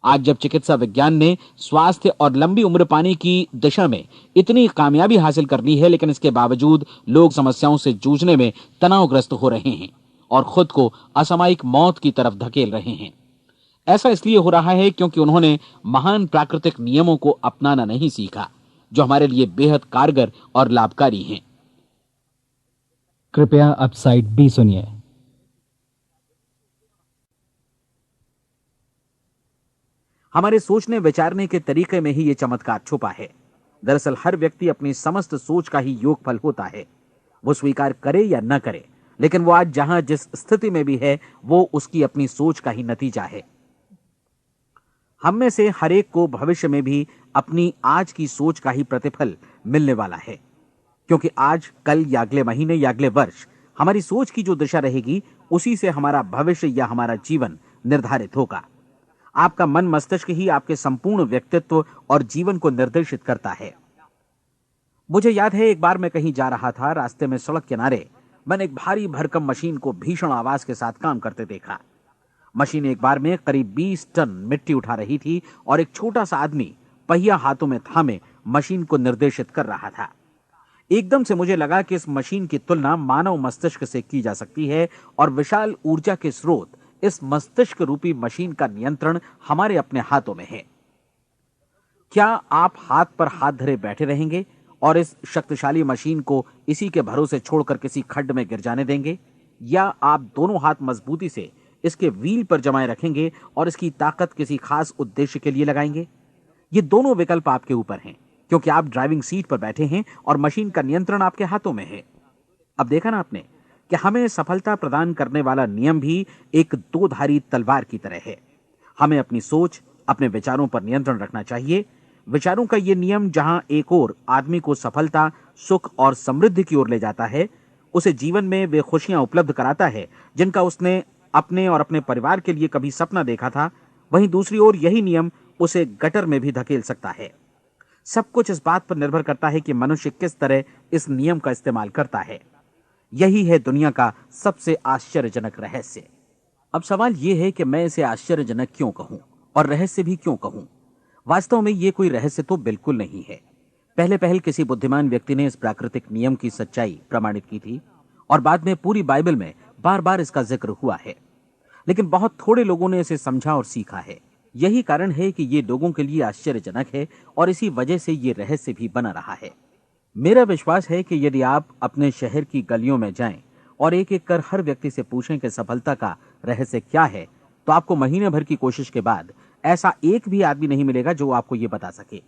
आज जब चिकित्सा विज्ञान ने स्वास्थ्य और लंबी उम्र पाने की दिशा में इतनी कामयाबी हासिल कर ली है, लेकिन इसके बावजूद लोग समस्याओं से जूझने में तनावग्रस्त हो रहे हैं और खुद को असामयिक मौत की तरफ धकेल रहे हैं। ऐसा इसलिए हो रहा है क्योंकि उन्होंने महान प्राकृतिक नियमों को अपनाना नहीं सीखा, जो हमारे लिए बेहद कारगर और लाभकारी हैं। कृपया अब साइड बी सुनिए। हमारे सोचने विचारने के तरीके में ही ये चमत्कार छुपा है। दरअसल हर व्यक्ति अपनी समस्त सोच का ही योगफल होता है। वो स्वीकार करे या न करे, लेकिन वो आज जहां जिस स्थिति में भी है वो उसकी अपनी सोच का ही नतीजा है। हम में से हर एक को भविष्य में भी अपनी आज की सोच का ही प्रतिफल मिलने वाला है, क्योंकि आज, कल या अगले महीने या अगले वर्ष हमारी सोच की जो दिशा रहेगी उसी से हमारा भविष्य या हमारा जीवन निर्धारित होगा। आपका मन मस्तिष्क ही आपके संपूर्ण व्यक्तित्व और जीवन को निर्देशित करता है। मुझे याद है एक बार मैं कहीं जा रहा था, रास्ते में सड़क किनारे मैंने एक भारी भरकम मशीन को भीषण आवाज के साथ काम करते देखा। मशीन एक बार में करीब 20 टन मिट्टी उठा रही थी और एक छोटा सा आदमी पहिया हाथों में थामे मशीन को निर्देशित कर रहा था। एकदम से मुझे लगा कि इस मशीन की तुलना मानव मस्तिष्क से की जा सकती है और विशाल ऊर्जा के स्रोत इस मस्तिष्क रूपी मशीन का नियंत्रण हमारे अपने हाथों में है। क्या आप हाथ पर हाथ धरे बैठे रहेंगे और इस शक्तिशाली मशीन को इसी के भरोसे छोड़कर किसी खड्ड में गिर जाने देंगे, या आप दोनों हाथ मजबूती से इसके व्हील पर जमाए रखेंगे और इसकी ताकत किसी खास उद्देश्य के लिए लगाएंगे? ये दोनों विकल्प आपके ऊपर हैं, क्योंकि आप ड्राइविंग सीट पर बैठे हैं और मशीन का नियंत्रण आपके हाथों में है। अब देखा ना आपने कि हमें सफलता प्रदान करने वाला नियम भी एक दो-धारी तलवार की तरह है। हमें अपनी सोच, अपने विचारों पर नियंत्रण रखना चाहिए। विचारों का यह नियम जहां एक ओर आदमी को सफलता, सुख और समृद्धि की ओर ले जाता है, उसे जीवन में वे खुशियां उपलब्ध कराता है जिनका उसने अपने और अपने परिवार के लिए कभी सपना देखा था। वहीं दूसरी ओर यही नियम उसे गटर में भी धकेल सकता है। सब कुछ इस बात पर निर्भर करता है कि मनुष्य किस तरह इस नियम का इस्तेमाल करता है। यही है दुनिया का सबसे आश्चर्यजनक रहस्य। अब सवाल यह है कि मैं इसे आश्चर्यजनक क्यों कहूं और रहस्य भी क्यों कहूं। वास्तव में यह कोई रहस्य तो बिल्कुल नहीं है। पहले पहल किसी बुद्धिमान व्यक्ति ने इस प्राकृतिक नियम की सच्चाई प्रमाणित की थी और बाद में पूरी बाइबल में बार बार इसका जिक्र हुआ है, लेकिन बहुत थोड़े लोगों ने इसे समझा और सीखा है। यही कारण है कि ये लोगों के लिए आश्चर्यजनक है और इसी वजह से ये रहस्य भी बना रहा है। मेरा विश्वास है कि यदि आप अपने शहर की गलियों में जाएं और एक एक कर हर व्यक्ति से पूछें कि सफलता का रहस्य क्या है, तो आपको महीने भर की कोशिश के बाद ऐसा एक भी आदमी नहीं मिलेगा जो आपको ये बता सके।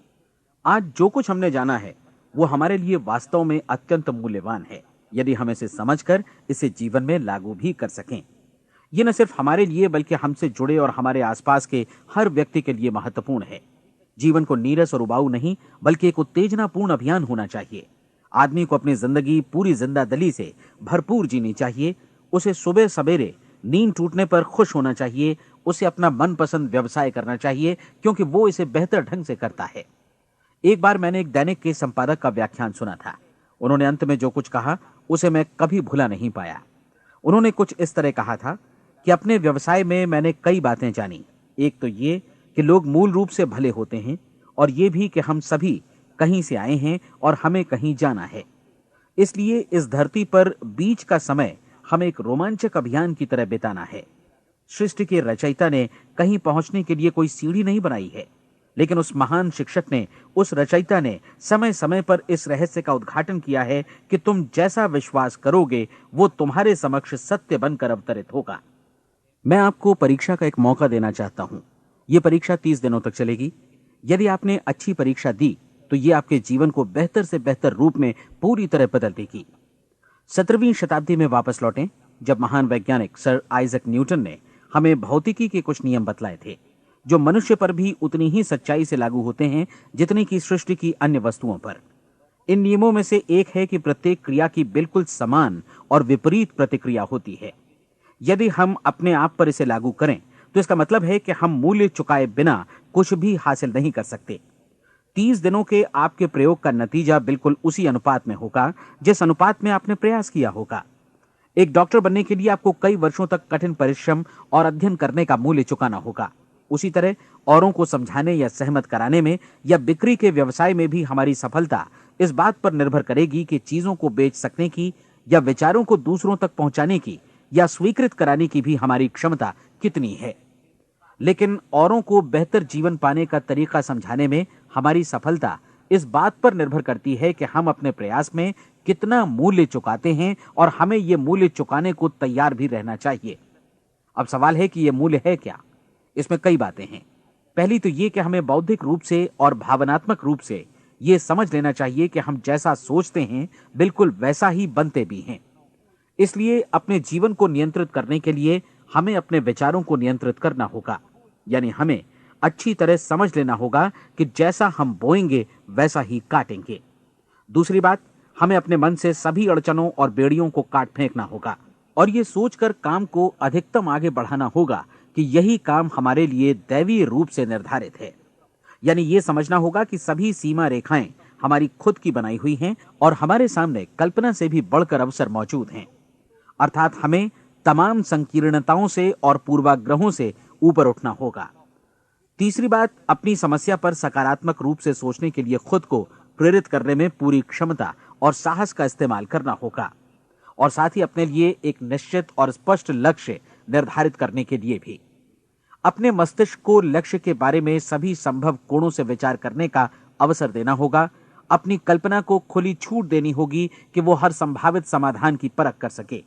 आज जो कुछ हमने जाना है वो हमारे लिए वास्तव में अत्यंत मूल्यवान है, यदि हम इसे समझकर इसे जीवन में लागू भी कर सकें। ये न सिर्फ हमारे लिए बल्कि हमसे जुड़े और हमारे आसपास के हर व्यक्ति के लिए महत्वपूर्ण है। जीवन को नीरस और उबाऊ नहीं बल्कि एक उत्तेजनापूर्ण अभियान होना चाहिए। आदमी को अपनी जिंदगी पूरी जिंदादिली से भरपूर जीनी चाहिए। उसे सुबह सवेरे नींद टूटने पर खुश होना चाहिए। उसे अपना मनपसंद व्यवसाय करना चाहिए क्योंकि वो इसे बेहतर ढंग से करता है। एक बार मैंने एक दैनिक के संपादक का व्याख्यान सुना था। उन्होंने अंत में जो कुछ कहा उसे मैं कभी भुला नहीं पाया। उन्होंने कुछ इस तरह कहा था कि अपने व्यवसाय में मैंने कई बातें जानी। एक तो ये कि लोग मूल रूप से भले होते हैं और ये भी कि हम सभी कहीं से आए हैं और हमें कहीं जाना है। इसलिए इस धरती पर बीच का समय हमें एक रोमांचक अभियान की तरह बिताना है। सृष्टि के रचयिता ने कहीं पहुंचने के लिए कोई सीढ़ी नहीं बनाई है, लेकिन उस महान शिक्षक ने, उस रचयिता ने समय समय पर इस रहस्य का उद्घाटन किया है कि तुम जैसा विश्वास करोगे वो तुम्हारे समक्ष सत्य बनकर अवतरित होगा। मैं आपको परीक्षा का एक मौका देना चाहता हूं। यह परीक्षा 30 दिनों तक चलेगी। यदि आपने अच्छी परीक्षा दी तो ये आपके जीवन को बेहतर से बेहतर रूप में पूरी तरह बदल देगी। 17वीं शताब्दी में वापस लौटें, जब महान वैज्ञानिक सर आइजक न्यूटन ने हमें भौतिकी के कुछ नियम बतलाए थे जो मनुष्य पर भी उतनी ही सच्चाई से लागू होते हैं जितनी की सृष्टि की अन्य वस्तुओं पर। इन नियमों में से एक है कि प्रत्येक क्रिया की बिल्कुल समान और विपरीत प्रतिक्रिया होती है। यदि हम अपने आप पर इसे लागू करें तो इसका मतलब है कि हम मूल्य चुकाए बिना कुछ भी हासिल नहीं कर सकते। 30 दिनों के आपके प्रयोग का नतीजा बिल्कुल उसी अनुपात में होगा जिस अनुपात में आपने प्रयास किया होगा। एक डॉक्टर बनने के लिए आपको कई वर्षों तक कठिन परिश्रम और अध्ययन करने का मूल्य चुकाना होगा। उसी तरह औरों को समझाने या सहमत कराने में या बिक्री के व्यवसाय में भी हमारी सफलता इस बात पर निर्भर करेगी कि चीजों को बेच सकने की या विचारों को दूसरों तक पहुंचाने की या स्वीकृत कराने की भी हमारी क्षमता कितनी है। लेकिन औरों को बेहतर जीवन पाने का तरीका समझाने में हमारी सफलता इस बात पर निर्भर करती है कि हम अपने प्रयास में कितना मूल्य चुकाते हैं और हमें यह मूल्य चुकाने को तैयार भी रहना चाहिए। अब सवाल है कि यह मूल्य है क्या? इसमें कई बातें हैं। पहली तो यह कि हमें बौद्धिक रूप से और भावनात्मक रूप से यह समझ लेना चाहिए कि हम जैसा सोचते हैं बिल्कुल वैसा ही बनते भी हैं। इसलिए अपने जीवन को नियंत्रित करने के लिए हमें अपने विचारों को नियंत्रित करना होगा। यानी हमें अच्छी तरह समझ लेना होगा कि जैसा हम बोएंगे वैसा ही काटेंगे। दूसरी बात, हमें अपने मन से सभी अड़चनों और बेड़ियों को काट फेंकना होगा और ये सोचकर काम को अधिकतम आगे बढ़ाना होगा कि यही काम हमारे लिए दैवीय रूप से निर्धारित है। यानी ये समझना होगा कि सभी सीमा रेखाएं हमारी खुद की बनाई हुई हैं और हमारे सामने कल्पना से भी बढ़कर अवसर मौजूद हैं। अर्थात हमें तमाम संकीर्णताओं से और पूर्वाग्रहों से ऊपर उठना होगा। तीसरी बात, अपनी समस्या पर सकारात्मक रूप से सोचने के लिए खुद को प्रेरित करने में पूरी क्षमता और साहस का इस्तेमाल करना होगा और साथ ही अपने लिए एक निश्चित और स्पष्ट लक्ष्य निर्धारित करने के लिए भी। अपने मस्तिष्क को लक्ष्य के बारे में सभी संभव कोणों से विचार करने का अवसर देना होगा। अपनी कल्पना को खुली छूट देनी होगी कि वो हर संभावित समाधान की परख कर सके।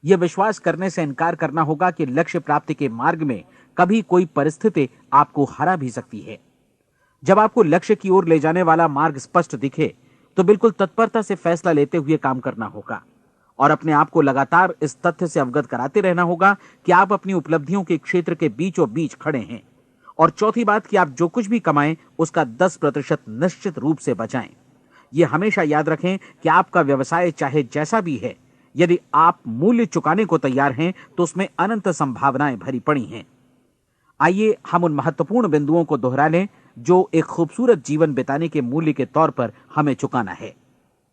यह विश्वास करने से इनकार करना होगा कि लक्ष्य प्राप्ति के मार्ग में कभी कोई परिस्थिति आपको हरा भी सकती है। जब आपको लक्ष्य की ओर ले जाने वाला मार्ग स्पष्ट दिखे तो बिल्कुल तत्परता से फैसला लेते हुए काम करना होगा और अपने आप को लगातार इस तथ्य से अवगत कराते रहना होगा कि आप अपनी उपलब्धियों के क्षेत्र के बीचों बीच खड़े हैं। और चौथी बात कि आप जो कुछ भी कमाएं उसका 10% निश्चित रूप से बचाएं। यह हमेशा याद रखें कि आपका व्यवसाय चाहे जैसा भी है, यदि आप मूल्य चुकाने को तैयार हैं तो उसमें अनंत संभावनाएं भरी पड़ी हैं। आइए हम उन महत्वपूर्ण बिंदुओं को दोहरा लें जो एक खूबसूरत जीवन बिताने के मूल्य के तौर पर हमें चुकाना है।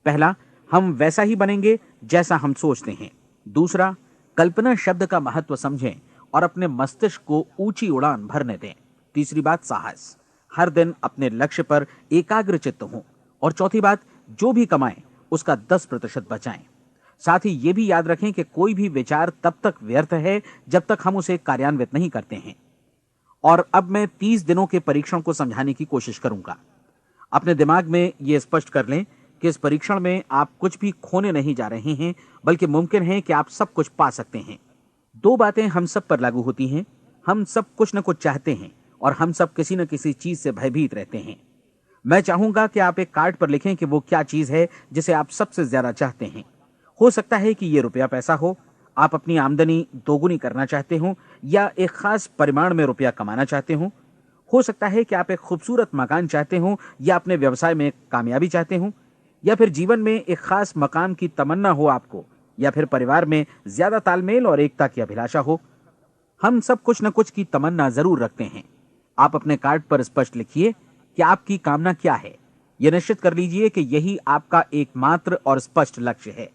पहला, हम वैसा ही बनेंगे जैसा हम सोचते हैं। दूसरा, कल्पना शब्द का महत्व समझें और अपने मस्तिष्क को ऊंची उड़ान भरने दें। तीसरी बात, साहस, हर दिन अपने लक्ष्य पर एकाग्र चित्त हों। और चौथी बात, जो भी कमाएं उसका 10% बचाएं। साथ ही ये भी याद रखें कि कोई भी विचार तब तक व्यर्थ है जब तक हम उसे कार्यान्वित नहीं करते हैं। और अब मैं 30 दिनों के परीक्षण को समझाने की कोशिश करूंगा। अपने दिमाग में यह स्पष्ट कर लें कि इस परीक्षण में आप कुछ भी खोने नहीं जा रहे हैं, बल्कि मुमकिन है कि आप सब कुछ पा सकते हैं। 2 बातें हम सब पर लागू होती हैं। हम सब कुछ न कुछ चाहते हैं और हम सब किसी न किसी चीज से भयभीत रहते हैं। मैं चाहूंगा कि आप एक कार्ड पर लिखें कि वो क्या चीज है जिसे आप सबसे ज्यादा चाहते हैं। हो सकता है कि ये रुपया पैसा हो, आप अपनी आमदनी दोगुनी करना चाहते हो, या एक खास परिमाण में रुपया कमाना चाहते हो सकता है कि आप एक खूबसूरत मकान चाहते हो, या अपने व्यवसाय में कामयाबी चाहते हो, या फिर जीवन में एक खास मकाम की तमन्ना हो आपको, या फिर परिवार में ज्यादा तालमेल और एकता की अभिलाषा हो। हम सब कुछ न कुछ की तमन्ना जरूर रखते हैं। आप अपने कार्ड पर स्पष्ट लिखिए कि आपकी कामना क्या है। यह निश्चित कर लीजिए कि यही आपका एकमात्र और स्पष्ट लक्ष्य है।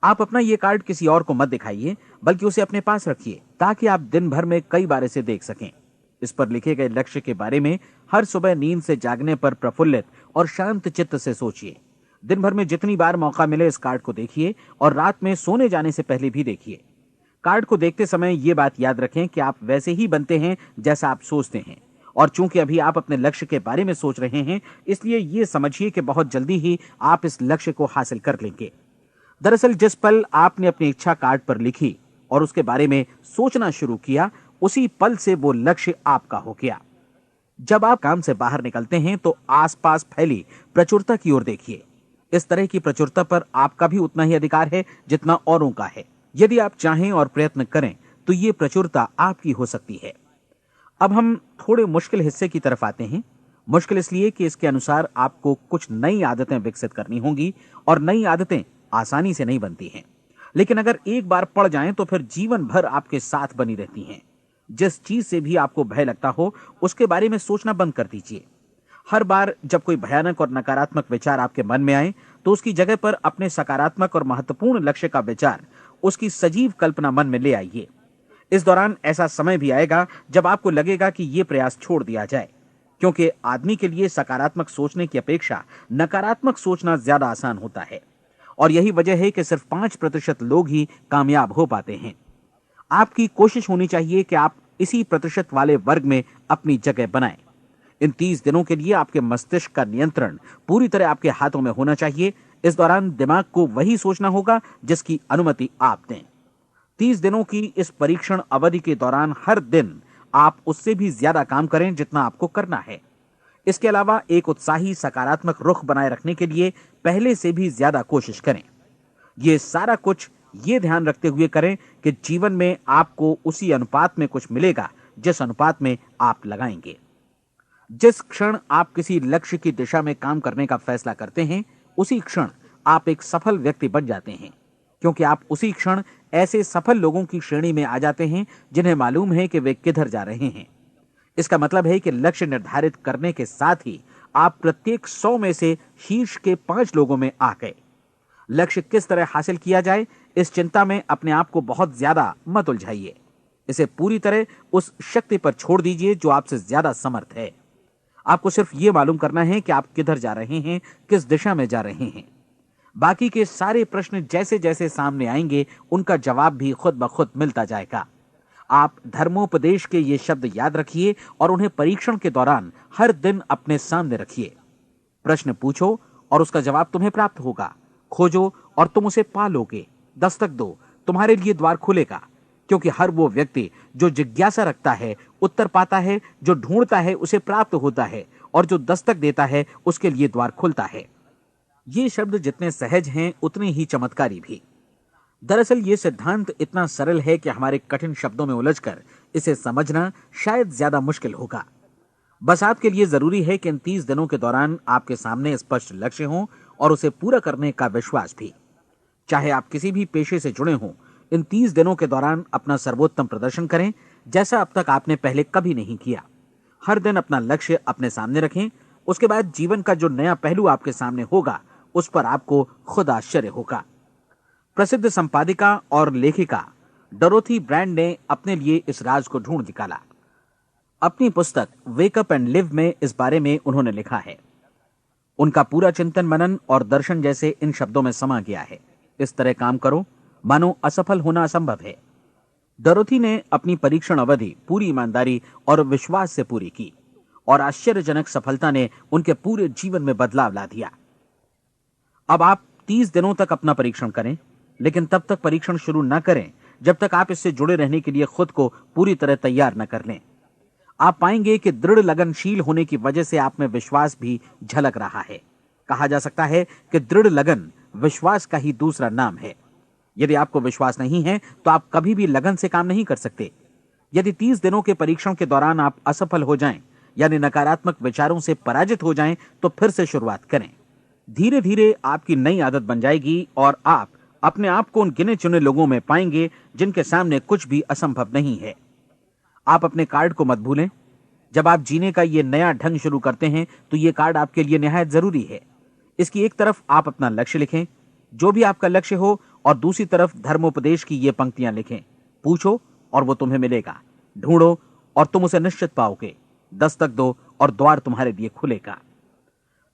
आप अपना यह कार्ड किसी और को मत दिखाइए, बल्कि उसे अपने पास रखिए ताकि आप दिन भर में कई बार इसे देख सकें। इस पर लिखे गए लक्ष्य के बारे में हर सुबह नींद से जागने पर प्रफुल्लित और शांत चित्त से सोचिए। दिन भर में जितनी बार मौका मिले इस कार्ड को देखिए और रात में सोने जाने से पहले भी देखिए। कार्ड को देखते समय ये बात याद रखें कि आप वैसे ही बनते हैं जैसा आप सोचते हैं। और चूंकि अभी आप अपने लक्ष्य के बारे में सोच रहे हैं, इसलिए ये समझिए कि बहुत जल्दी ही आप इस लक्ष्य को हासिल कर लेंगे। दरअसल जिस पल आपने अपनी इच्छा कार्ड पर लिखी और उसके बारे में सोचना शुरू किया, उसी पल से वो लक्ष्य आपका हो गया। जब आप काम से बाहर निकलते हैं तो आसपास फैली प्रचुरता की ओर देखिए। इस तरह की प्रचुरता पर आपका भी उतना ही अधिकार है जितना औरों का है। यदि आप चाहें और प्रयत्न करें तो ये प्रचुरता आपकी हो सकती है। अब हम थोड़े मुश्किल हिस्से की तरफ आते हैं। मुश्किल इसलिए कि इसके अनुसार आपको कुछ नई आदतें विकसित करनी होंगी, और नई आदतें आसानी से नहीं बनती हैं, लेकिन अगर एक बार पड़ जाएं तो फिर जीवन भर आपके साथ बनी रहती हैं। जिस चीज से भी आपको भय लगता हो उसके बारे में सोचना बंद कर दीजिए। हर बार जब कोई भयानक और नकारात्मक विचार आपके मन में आए तो उसकी जगह पर अपने सकारात्मक और महत्वपूर्ण लक्ष्य का विचार, उसकी सजीव कल्पना मन में ले आइए। इस दौरान ऐसा समय भी आएगा जब आपको लगेगा कि यह प्रयास छोड़ दिया जाए, क्योंकि आदमी के लिए सकारात्मक सोचने की अपेक्षा नकारात्मक सोचना ज्यादा आसान होता है। और यही वजह है कि सिर्फ 5% लोग ही कामयाब हो पाते हैं। आपकी कोशिश होनी चाहिए कि आप इसी प्रतिशत वाले वर्ग में अपनी जगह बनाएं। इन 30 दिनों के लिए आपके मस्तिष्क का नियंत्रण पूरी तरह आपके हाथों में होना चाहिए। इस दौरान दिमाग को वही सोचना होगा जिसकी अनुमति आप दें। 30 दिनों की इस परीक्षण अवधि के दौरान हर दिन आप उससे भी ज्यादा काम करें जितना आपको करना है। इसके अलावा एक उत्साही सकारात्मक रुख बनाए रखने के लिए पहले से भी ज्यादा कोशिश करें। ये सारा कुछ ये ध्यान रखते हुए करें कि जीवन में आपको उसी अनुपात में कुछ मिलेगा जिस अनुपात में आप लगाएंगे। जिस क्षण आप किसी लक्ष्य की दिशा में काम करने का फैसला करते हैं, उसी क्षण आप एक सफल व्यक्ति बन जाते हैं, क्योंकि आप उसी क्षण ऐसे सफल लोगों की श्रेणी में आ जाते हैं जिन्हें मालूम है कि वे किधर जा रहे हैं। इसका मतलब है कि लक्ष्य निर्धारित करने के साथ ही आप प्रत्येक 100 में से शीर्ष के 5 लोगों में आ गए। लक्ष्य किस तरह हासिल किया जाए, इस चिंता में अपने आप को बहुत ज्यादा मत उलझाइए। इसे पूरी तरह उस शक्ति पर छोड़ दीजिए जो आपसे ज्यादा समर्थ है। आपको सिर्फ ये मालूम करना है कि आप किधर जा रहे हैं, किस दिशा में जा रहे हैं। बाकी के सारे प्रश्न जैसे जैसे सामने आएंगे उनका जवाब भी खुद ब खुद मिलता जाएगा। आप धर्मोपदेश के ये शब्द याद रखिए और उन्हें परीक्षण के दौरान हर दिन अपने सामने रखिए। प्रश्न पूछो और उसका जवाब तुम्हें प्राप्त होगा। खोजो और तुम उसे पा लोगे। दस्तक दो, तुम्हारे लिए द्वार खुलेगा, क्योंकि हर वो व्यक्ति जो जिज्ञासा रखता है उत्तर पाता है, जो ढूंढता है उसे प्राप्त होता है, और जो दस्तक देता है उसके लिए द्वार खुलता है। ये शब्द जितने सहज हैं उतने ही चमत्कारी भी। दरअसल ये सिद्धांत इतना सरल है कि हमारे कठिन शब्दों में उलझकर इसे समझना शायद ज्यादा मुश्किल होगा। बस आपके लिए जरूरी है कि इन 30 दिनों के दौरान आपके सामने स्पष्ट लक्ष्य हो और उसे पूरा करने का विश्वास भी। चाहे आप किसी भी पेशे से जुड़े हों, इन 30 दिनों के दौरान अपना सर्वोत्तम प्रदर्शन करें, जैसा अब तक आपने पहले कभी नहीं किया। हर दिन अपना लक्ष्य अपने सामने रखें। उसके बाद जीवन का जो नया पहलू आपके सामने होगा उस पर आपको खुद आश्चर्य होगा। प्रसिद्ध संपादिका और लेखिका डोरोथी ब्रैंड ने अपने लिए इस राज को ढूंढ निकाला। अपनी पुस्तक वेक अप एंड लिव में इस बारे में उन्होंने लिखा है। उनका पूरा चिंतन मनन और दर्शन जैसे इन शब्दों में समा गया है। इस तरह काम करो मानो असफल होना असंभव है। डोरोथी ने अपनी परीक्षण अवधि पूरी ईमानदारी और विश्वास से पूरी की और आश्चर्यजनक सफलता ने उनके पूरे जीवन में बदलाव ला दिया। अब आप 30 दिनों तक अपना परीक्षण करें, लेकिन तब तक परीक्षण शुरू न करें जब तक आप इससे जुड़े रहने के लिए खुद को पूरी तरह तैयार न कर लें। आप पाएंगे कि दृढ़ लगनशील होने की वजह से आप में विश्वास भी झलक रहा है। कहा जा सकता है कि दृढ़ लगन विश्वास का ही दूसरा नाम है। यदि आपको विश्वास नहीं है तो आप कभी भी लगन से काम नहीं कर सकते। यदि 30 दिनों के परीक्षण के दौरान आप असफल हो जाएं, यानी नकारात्मक विचारों से पराजित हो जाएं, तो फिर से शुरुआत करें। धीरे धीरे आपकी नई आदत बन जाएगी और आप अपने आप को उन गिने चुने लोगों में पाएंगे जिनके सामने कुछ भी असंभव नहीं है। आप अपने कार्ड को मत भूलें। जब आप जीने का ये नया ढंग शुरू करते हैं तो ये कार्ड आपके लिए निहायत जरूरी है। इसकी एक तरफ आप अपना लक्ष्य लिखें, जो भी आपका लक्ष्य हो, और दूसरी तरफ धर्मोपदेश की ये पंक्तियां लिखें। पूछो और वो तुम्हें मिलेगा, ढूंढो और तुम उसे निश्चित पाओगे, दस्तक दो और द्वार तुम्हारे लिए खुलेगा।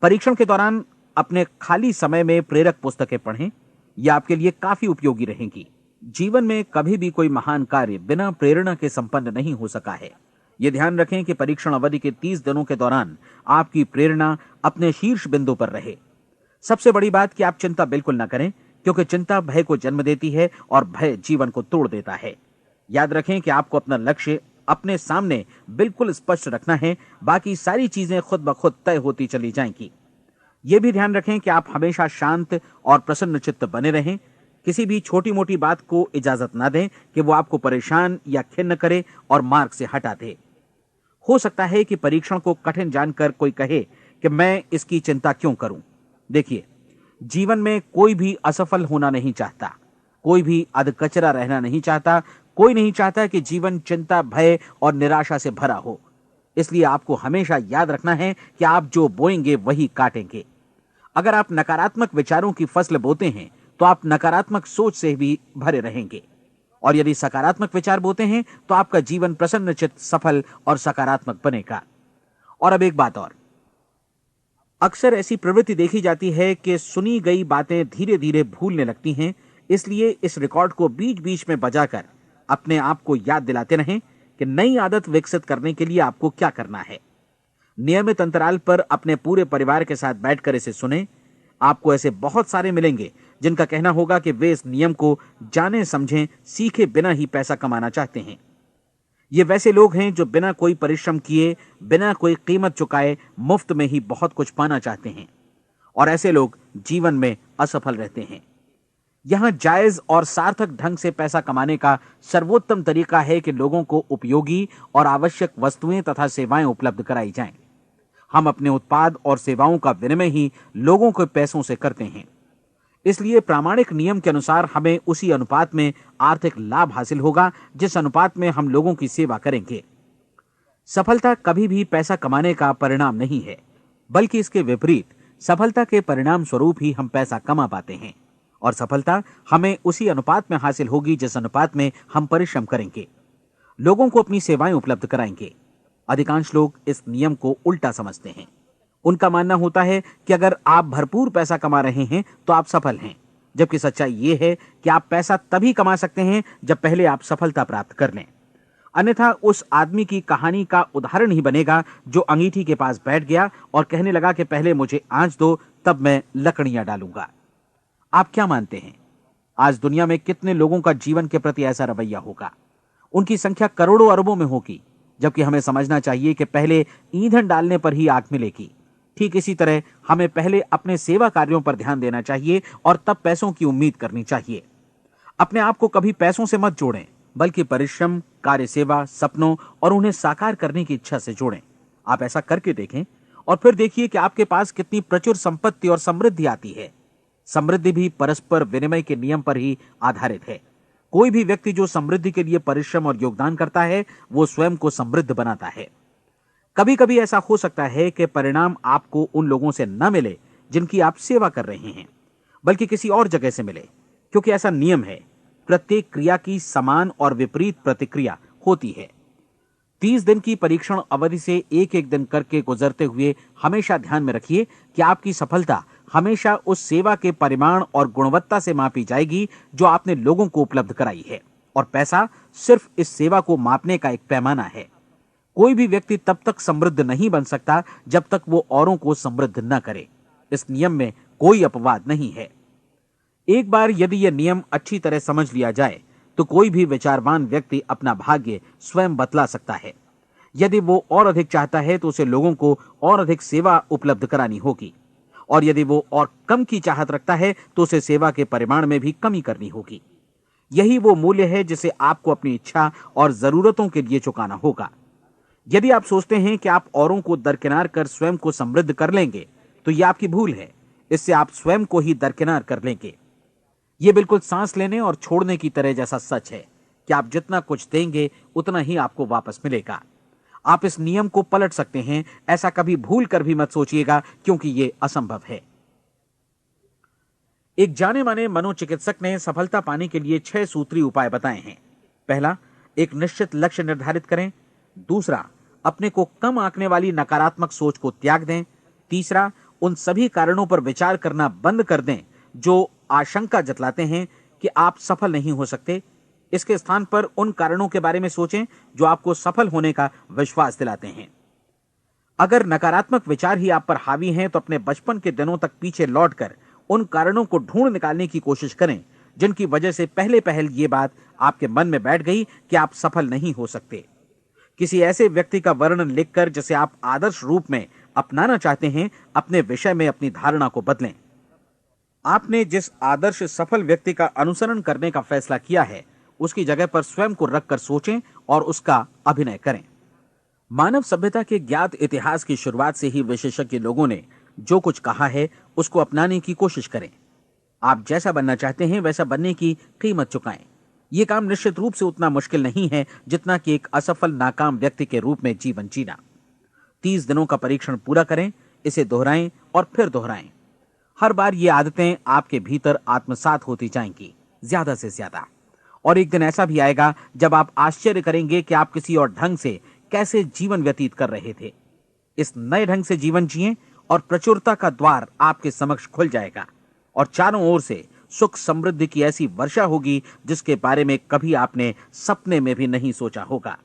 परीक्षण के दौरान अपने खाली समय में प्रेरक पुस्तकें पढ़ें। यह आपके लिए काफी उपयोगी रहेंगी। जीवन में कभी भी कोई महान कार्य बिना प्रेरणा के संपन्न नहीं हो सका है। यह ध्यान रखें कि परीक्षण अवधि के 30 दिनों के दौरान आपकी प्रेरणा अपने शीर्ष बिंदु पर रहे। सबसे बड़ी बात कि आप चिंता बिल्कुल न करें, क्योंकि चिंता भय को जन्म देती है और भय जीवन को तोड़ देता है। याद रखें कि आपको अपना लक्ष्य अपने सामने बिल्कुल स्पष्ट रखना है, बाकी सारी चीजें खुद ब खुद तय होती चली जाएंगी। यह भी ध्यान रखें कि आप हमेशा शांत और प्रसन्न चित्त बने रहें। किसी भी छोटी मोटी बात को इजाजत ना दें कि वो आपको परेशान या खिन्न करे और मार्ग से हटा दे। हो सकता है कि परीक्षण को कठिन जानकर कोई कहे कि मैं इसकी चिंता क्यों करूं। देखिए, जीवन में कोई भी असफल होना नहीं चाहता, कोई भी अधकचरा रहना नहीं चाहता, कोई नहीं चाहता कि जीवन चिंता, भय और निराशा से भरा हो। इसलिए आपको हमेशा याद रखना है कि आप जो बोएंगे वही काटेंगे। अगर आप नकारात्मक विचारों की फसल बोते हैं तो आप नकारात्मक सोच से भी भरे रहेंगे, और यदि सकारात्मक विचार बोते हैं तो आपका जीवन प्रसन्नचित्त, सफल और सकारात्मक बनेगा। और अब एक बात और, अक्सर ऐसी प्रवृत्ति देखी जाती है कि सुनी गई बातें धीरे धीरे भूलने लगती हैं। इसलिए इस रिकॉर्ड को बीच बीच में बजाकर अपने आप को याद दिलाते रहें कि नई आदत विकसित करने के लिए आपको क्या करना है। नियमित अंतराल पर अपने पूरे परिवार के साथ बैठकर इसे सुनें। आपको ऐसे बहुत सारे मिलेंगे जिनका कहना होगा कि वे इस नियम को जाने समझें सीखे बिना ही पैसा कमाना चाहते हैं। ये वैसे लोग हैं जो बिना कोई परिश्रम किए, बिना कोई कीमत चुकाए मुफ्त में ही बहुत कुछ पाना चाहते हैं, और ऐसे लोग जीवन में असफल रहते हैं। यहां जायज और सार्थक ढंग से पैसा कमाने का सर्वोत्तम तरीका है कि लोगों को उपयोगी और आवश्यक वस्तुएं तथा सेवाएं उपलब्ध कराई जाएं। हम अपने उत्पाद और सेवाओं का विनिमय ही लोगों के पैसों से करते हैं। इसलिए प्रामाणिक नियम के अनुसार हमें उसी अनुपात में आर्थिक लाभ हासिल होगा जिस अनुपात में हम लोगों की सेवा करेंगे। सफलता कभी भी पैसा कमाने का परिणाम नहीं है, बल्कि इसके विपरीत सफलता के परिणाम स्वरूप ही हम पैसा कमा पाते हैं, और सफलता हमें उसी अनुपात में हासिल होगी जिस अनुपात में हम परिश्रम करेंगे, लोगों को अपनी सेवाएं उपलब्ध कराएंगे। अधिकांश लोग इस नियम को उल्टा समझते हैं। उनका मानना होता है कि अगर आप भरपूर पैसा कमा रहे हैं तो आप सफल हैं, जबकि सच्चाई यह है कि आप पैसा तभी कमा सकते हैं जब पहले आप सफलता प्राप्त कर लें। अन्यथा उस आदमी की कहानी का उदाहरण ही बनेगा जो अंगीठी के पास बैठ गया और कहने लगा कि पहले मुझे आंच दो, तब मैं लकड़ियां डालूंगा। आप क्या मानते हैं, आज दुनिया में कितने लोगों का जीवन के प्रति ऐसा रवैया होगा? उनकी संख्या करोड़ों अरबों में होगी, जबकि हमें समझना चाहिए कि पहले ईंधन डालने पर ही आग मिलेगी। ठीक इसी तरह हमें पहले अपने सेवा कार्यों पर ध्यान देना चाहिए और तब पैसों की उम्मीद करनी चाहिए। अपने आप को कभी पैसों से मत जोड़ें, बल्कि परिश्रम, कार्य सेवा, सपनों और उन्हें साकार करने की इच्छा से जोड़ें। आप ऐसा करके देखें और फिर देखिए कि आपके पास कितनी प्रचुर संपत्ति और समृद्धि आती है। समृद्धि भी परस्पर विनिमय के नियम पर ही आधारित है। कोई भी व्यक्ति जो समृद्धि के लिए परिश्रम और योगदान करता है वो स्वयं को समृद्ध बनाता है। कभी कभी ऐसा हो सकता है कि परिणाम आपको उन लोगों से न मिले जिनकी आप सेवा कर रहे हैं, बल्कि किसी और जगह से मिले, क्योंकि ऐसा नियम है, प्रत्येक क्रिया की समान और विपरीत प्रतिक्रिया होती है। 30 दिन की परीक्षण अवधि से एक एक दिन करके गुजरते हुए हमेशा ध्यान में रखिए कि आपकी सफलता हमेशा उस सेवा के परिमाण और गुणवत्ता से मापी जाएगी जो आपने लोगों को उपलब्ध कराई है, और पैसा सिर्फ इस सेवा को मापने का एक पैमाना है। कोई भी व्यक्ति तब तक समृद्ध नहीं बन सकता जब तक वो औरों को समृद्ध न करे। इस नियम में कोई अपवाद नहीं है। एक बार यदि यह नियम अच्छी तरह समझ लिया जाए तो कोई भी विचारवान व्यक्ति अपना भाग्य स्वयं बतला सकता है। यदि वो और अधिक चाहता है तो उसे लोगों को और अधिक सेवा उपलब्ध करानी होगी, और यदि वो और कम की चाहत रखता है तो उसे सेवा के परिमाण में भी कमी करनी होगी। यही वो मूल्य है जिसे आपको अपनी इच्छा और जरूरतों के लिए चुकाना होगा। यदि आप सोचते हैं कि आप औरों को दरकिनार कर स्वयं को समृद्ध कर लेंगे तो यह आपकी भूल है। इससे आप स्वयं को ही दरकिनार कर लेंगे। यह बिल्कुल सांस लेने और छोड़ने की तरह जैसा सच है कि आप जितना कुछ देंगे उतना ही आपको वापस मिलेगा। आप इस नियम को पलट सकते हैं, ऐसा कभी भूल कर भी मत सोचिएगा, क्योंकि यह असंभव है। एक जाने माने मनोचिकित्सक ने सफलता पाने के लिए 6 सूत्री उपाय बताए हैं। पहला, एक निश्चित लक्ष्य निर्धारित करें। दूसरा, अपने को कम आंकने वाली नकारात्मक सोच को त्याग दें। तीसरा, उन सभी कारणों पर विचार करना बंद कर दें जो आशंका जतलाते हैं कि आप सफल नहीं हो सकते। इसके स्थान पर उन कारणों के बारे में सोचें जो आपको सफल होने का विश्वास दिलाते हैं। अगर नकारात्मक विचार ही आप पर हावी हैं तो अपने बचपन के दिनों तक पीछे लौटकर उन कारणों को ढूंढ निकालने की कोशिश करें जिनकी वजह से पहले पहल ये बात आपके मन में बैठ गई कि आप सफल नहीं हो सकते। किसी ऐसे व्यक्ति का वर्णन लिखकर जिसे आप आदर्श रूप में अपनाना चाहते हैं, अपने विषय में अपनी धारणा को बदलें। आपने जिस आदर्श सफल व्यक्ति का अनुसरण करने का फैसला किया है उसकी जगह पर स्वयं को रखकर सोचें और उसका अभिनय करें। मानव सभ्यता के ज्ञात इतिहास की शुरुआत से ही विशेषज्ञ लोगों ने जो कुछ कहा है उसको अपनाने की कोशिश करें। आप जैसा बनना चाहते हैं वैसा बनने की कीमत चुकाएं। यह काम निश्चित रूप से उतना मुश्किल नहीं है जितना कि एक असफल नाकाम व्यक्ति के रूप में जीवन जीना। 30 दिनों का परीक्षण पूरा करें, इसे दोहराएं और फिर दोहराएं। हर बार ये आदतें आपके भीतर आत्मसात होती जाएंगी, ज्यादा से ज्यादा। और एक दिन ऐसा भी आएगा जब आप आश्चर्य करेंगे कि आप किसी और ढंग से कैसे जीवन व्यतीत कर रहे थे। इस नए ढंग से जीवन जिएं और प्रचुरता का द्वार आपके समक्ष खुल जाएगा और चारों ओर से सुख समृद्धि की ऐसी वर्षा होगी जिसके बारे में कभी आपने सपने में भी नहीं सोचा होगा।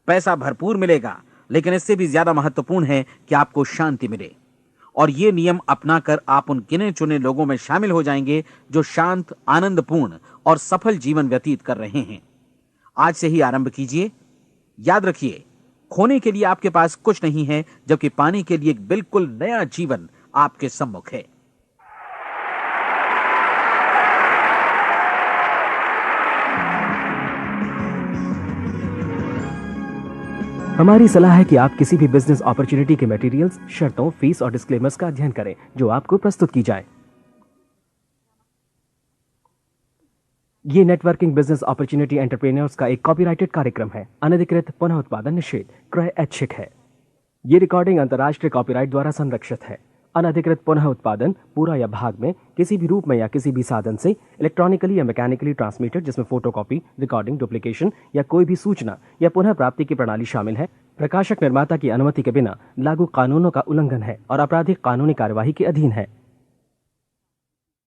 पैसा भरपूर मिलेगा, लेकिन इससे भी ज्यादा महत्वपूर्ण है कि आपको शांति मिले। और ये नियम अपनाकर आप उन गिने चुने लोगों में शामिल हो जाएंगे जो शांत, आनंदपूर्ण और सफल जीवन व्यतीत कर रहे हैं। आज से ही आरंभ कीजिए। याद रखिए, खोने के लिए आपके पास कुछ नहीं है, जबकि पाने के लिए एक बिल्कुल नया जीवन आपके सम्मुख है। हमारी सलाह है कि आप किसी भी बिजनेस अपॉर्चुनिटी के मटेरियल्स, शर्तों, फीस और डिस्क्लेमर्स का अध्ययन करें जो आपको प्रस्तुत की जाए। ये नेटवर्किंग बिजनेस अपॉर्चुनिटी एंटरप्रेन्योर्स का एक कॉपीराइटेड कार्यक्रम है। अनधिकृत पुनः उत्पादन निषेध, क्रय ऐच्छिक है। ये रिकॉर्डिंग अंतर्राष्ट्रीय कॉपीराइट द्वारा संरक्षित है। अनधिकृत पुनः उत्पादन पूरा या भाग में किसी भी रूप में या किसी भी साधन से इलेक्ट्रॉनिकली या मैकेनिकली ट्रांसमिटेड जिसमें फोटोकॉपी, रिकॉर्डिंग, डुप्लीकेशन या कोई भी सूचना या पुनः प्राप्ति की प्रणाली शामिल है, प्रकाशक निर्माता की अनुमति के बिना लागू कानूनों का उल्लंघन है और आपराधिक कानूनी कार्यवाही के अधीन है।